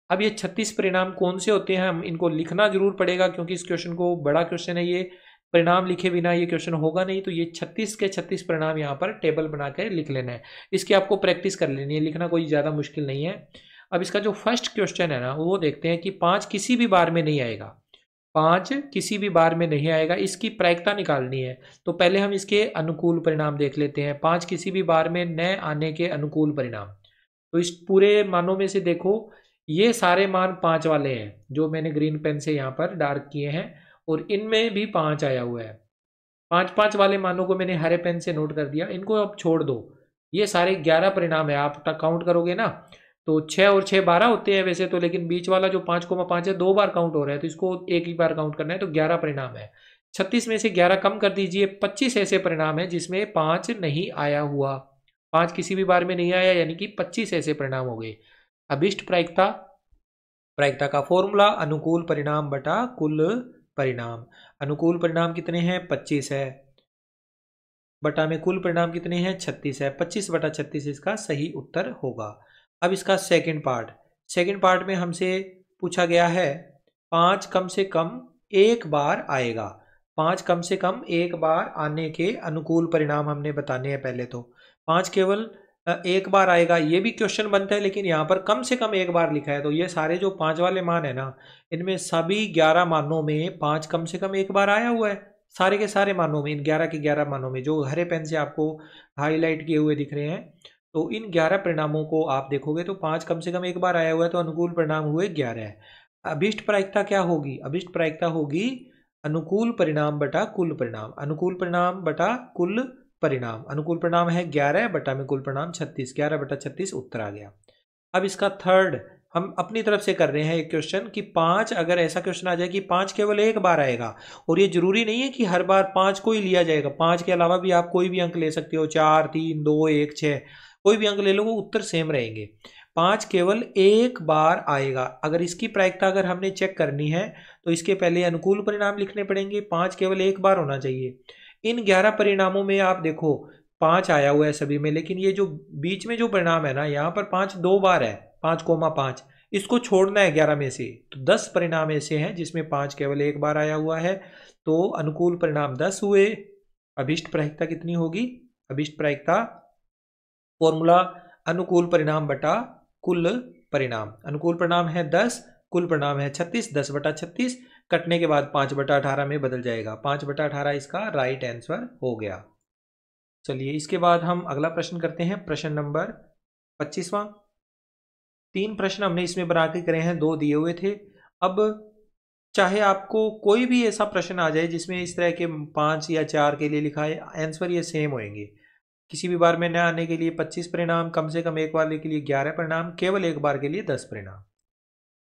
अब ये 36 परिणाम कौन से होते हैं, हम इनको लिखना जरूर पड़ेगा क्योंकि इस क्वेश्चन को बड़ा क्वेश्चन है ये, परिणाम लिखे बिना ये क्वेश्चन होगा नहीं। तो ये 36 के 36 परिणाम यहाँ पर टेबल बनाकर लिख लेना है। इसकी आपको प्रैक्टिस कर लेनी है, लिखना कोई ज़्यादा मुश्किल नहीं है। अब इसका जो फर्स्ट क्वेश्चन है ना वो देखते हैं कि 5 किसी भी बार में नहीं आएगा, 5 किसी भी बार में नहीं आएगा, इसकी प्रायिकता निकालनी है। तो पहले हम इसके अनुकूल परिणाम देख लेते हैं। 5 किसी भी बार में न आने के अनुकूल परिणाम। तो इस पूरे मानों में से देखो ये सारे मान 5 वाले हैं जो मैंने ग्रीन पेन से यहाँ पर डार्क किए हैं, और इनमें भी 5 आया हुआ है। 5 वाले मानों को मैंने हरे पेन से नोट कर दिया, इनको अब छोड़ दो। ये सारे 11 परिणाम है, आप काउंट करोगे ना तो 6 और 6 12 होते हैं वैसे तो, लेकिन बीच वाला जो 5,5 है 2 बार काउंट हो रहा है, तो इसको एक ही बार काउंट करना है, तो 11 परिणाम है। 36 में से 11 कम कर दीजिए, 25 ऐसे परिणाम है जिसमें 5 नहीं आया हुआ, 5 किसी भी बार में नहीं आया, यानी कि 25 ऐसे परिणाम हो गए। अभिष्ट प्रायिकता, प्रायिकता का फॉर्मूला अनुकूल परिणाम बटा कुल परिणाम। अनुकूल परिणाम कितने हैं 25 है, बटा में कुल परिणाम कितने हैं 36 है, 25/36 इसका सही उत्तर होगा। अब इसका सेकंड पार्ट में हमसे पूछा गया है 5 कम से कम एक बार आएगा, 5 कम से कम एक बार आने के अनुकूल परिणाम हमने बताने हैं। पहले तो 5 केवल एक बार आएगा, ये भी क्वेश्चन बनता है, लेकिन यहाँ पर कम से कम एक बार लिखा है। तो ये सारे जो 5 वाले मान है ना, इनमें सभी 11 मानों में 5 कम से कम एक बार आया हुआ है, सारे के सारे मानों में, इन 11 के 11 मानों में जो हरे पेन से आपको हाईलाइट किए हुए दिख रहे हैं। तो इन 11 परिणामों को आप देखोगे तो 5 कम से कम एक बार आया हुआ है, तो अनुकूल परिणाम हुए 11 है। अभिष्ट प्रायिकता क्या होगी, अभिष्ट प्रायिकता होगी अनुकूल परिणाम बटा कुल परिणाम, अनुकूल परिणाम बटा कुल परिणाम। अनुकूल परिणाम है 11 बटा में कुल परिणाम 36, 11/36 उत्तर आ गया। अब इसका थर्ड हम अपनी तरफ से कर रहे हैं एक क्वेश्चन कि 5, अगर ऐसा क्वेश्चन आ जाए कि 5 केवल एक बार आएगा, और ये जरूरी नहीं है कि हर बार 5 को ही लिया जाएगा, 5 के अलावा भी आप कोई भी अंक ले सकते हो, 4 3 2 1 6 कोई भी अंक ले लो, वो उत्तर सेम रहेंगे। 5 केवल एक बार आएगा, अगर इसकी प्रायिकता अगर हमने चेक करनी है तो इसके पहले अनुकूल परिणाम लिखने पड़ेंगे, 5 केवल एक बार होना चाहिए। इन 11 परिणामों में आप देखो 5 आया हुआ है सभी में, लेकिन ये जो बीच में जो परिणाम है ना, यहाँ पर 5 2 बार है, 5,5, इसको छोड़ना है 11 में से, तो 10 परिणाम ऐसे हैं जिसमें 5 केवल एक बार आया हुआ है, तो अनुकूल परिणाम 10 हुए। अभिष्ट प्रायिकता कितनी होगी, अभिष्ट प्रायिकता फॉर्मूला अनुकूल परिणाम बटा कुल परिणाम। अनुकूल परिणाम है 10, कुल परिणाम है 36, 10/36 कटने के बाद 5/18 में बदल जाएगा, 5/18 इसका राइट आंसर हो गया। चलिए इसके बाद हम अगला प्रश्न करते हैं, प्रश्न नंबर 25वां। 3 प्रश्न हमने इसमें बना के करे हैं, 2 दिए हुए थे। अब चाहे आपको कोई भी ऐसा प्रश्न आ जाए जिसमें इस तरह के 5 या 4 के लिए लिखा है, आंसर ये सेम होंगे। किसी भी बार में न आने के लिए 25 परिणाम, कम से कम एक बार के लिए 11 परिणाम, केवल एक बार के लिए 10 परिणाम।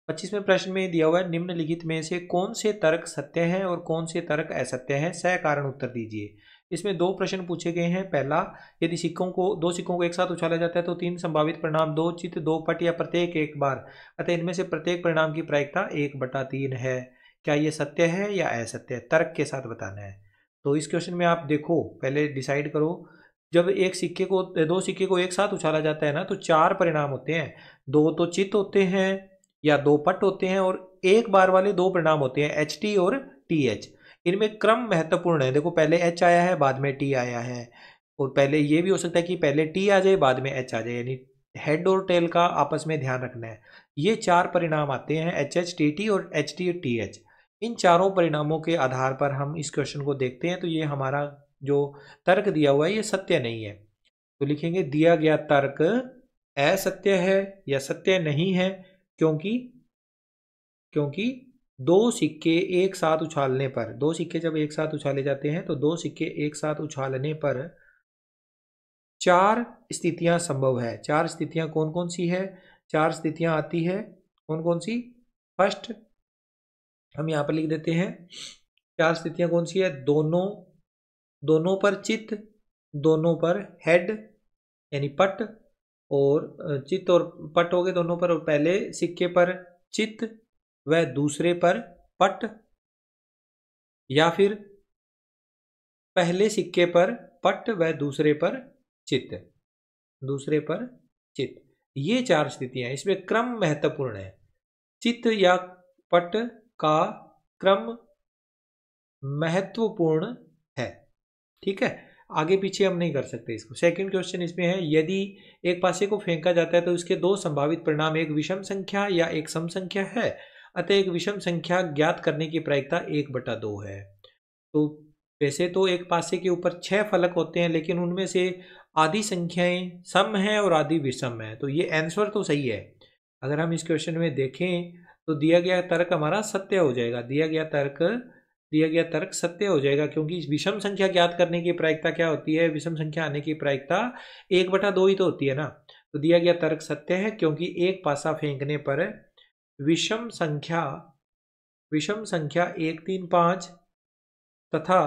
25वें प्रश्न में दिया हुआ है निम्नलिखित में से कौन से तर्क सत्य हैं और कौन से तर्क असत्य हैं, सकारण उत्तर दीजिए। इसमें 2 प्रश्न पूछे गए हैं। पहला, यदि दो सिक्कों को एक साथ उछाला जाता है तो 3 संभावित परिणाम, 2 चित्त, 2 पट या प्रत्येक एक बार, अतः इनमें से प्रत्येक परिणाम की प्रायिकता 1/3 है। क्या ये सत्य है या असत्य है, तर्क के साथ बताना है। तो इस क्वेश्चन में आप देखो, पहले डिसाइड करो, जब दो सिक्के को एक साथ उछाला जाता है ना तो 4 परिणाम होते हैं, 2 तो चित्त होते हैं या 2 पट होते हैं, और एक बार वाले 2 परिणाम होते हैं HT और TH। इनमें क्रम महत्वपूर्ण है, देखो पहले H आया है बाद में T आया है, और पहले ये भी हो सकता है कि पहले T आ जाए बाद में H आ जाए, यानी हेड और टेल का आपस में ध्यान रखना है। ये 4 परिणाम आते हैं HH TT और HT TH। इन चारों परिणामों के आधार पर हम इस क्वेश्चन को देखते हैं, तो ये हमारा जो तर्क दिया हुआ है ये सत्य नहीं है। तो लिखेंगे दिया गया तर्क असत्य है या सत्य नहीं है, क्योंकि 2 सिक्के एक साथ उछालने पर, 2 सिक्के जब एक साथ उछाले जाते हैं तो 2 सिक्के एक साथ उछालने पर 4 स्थितियां संभव है। 4 स्थितियां कौन कौन सी है? 4 स्थितियां आती है कौन कौन सी? फर्स्ट हम यहाँ पर लिख देते हैं, 4 स्थितियां कौन सी है? दोनों पर चित्त, दोनों पर हेड यानी पट, और चित्त और पट हो गए दोनों पर, और पहले सिक्के पर चित्त व दूसरे पर पट, या फिर पहले सिक्के पर पट व दूसरे पर चित्त, दूसरे पर चित्त। ये 4 स्थितियां, इसमें क्रम महत्वपूर्ण है। चित्त या पट का क्रम महत्वपूर्ण है। ठीक है, आगे पीछे हम नहीं कर सकते इसको। सेकंड क्वेश्चन इसमें है, यदि एक पासे को फेंका जाता है तो उसके 2 संभावित परिणाम एक विषम संख्या या एक सम संख्या है, अतः एक विषम संख्या ज्ञात करने की प्रायिकता 1/2 है। तो वैसे तो एक पासे के ऊपर 6 फलक होते हैं, लेकिन उनमें से आधी संख्याएं सम है और आधी विषम है, तो ये आंसर तो सही है। अगर हम इस क्वेश्चन में देखें तो दिया गया तर्क हमारा सत्य हो जाएगा, दिया गया तर्क सत्य हो जाएगा, क्योंकि विषम संख्या ज्ञात करने की प्रायिकता क्या होती है? विषम संख्या आने की प्रायिकता 1/2 ही तो होती है ना। तो दिया गया तर्क सत्य है, क्योंकि एक पासा फेंकने पर विषम संख्या 1, 3, 5 तथा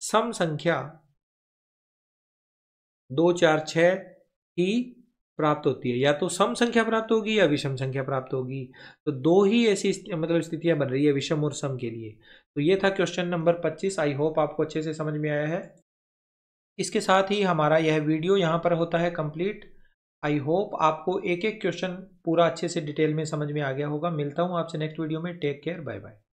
सम संख्या 2, 4, 6 ही प्राप्त होती है। या तो सम संख्या प्राप्त होगी या विषम संख्या प्राप्त होगी। तो 2 ही ऐसी मतलब स्थितियां बन रही है विषम और सम के लिए। तो ये था क्वेश्चन नंबर 25। आई होप आपको अच्छे से समझ में आया है। इसके साथ ही हमारा यह वीडियो यहाँ पर होता है कंप्लीट। आई होप आपको एक एक क्वेश्चन पूरा अच्छे से डिटेल में समझ में आ गया होगा। मिलता हूँ आपसे नेक्स्ट वीडियो में। Take care, bye bye.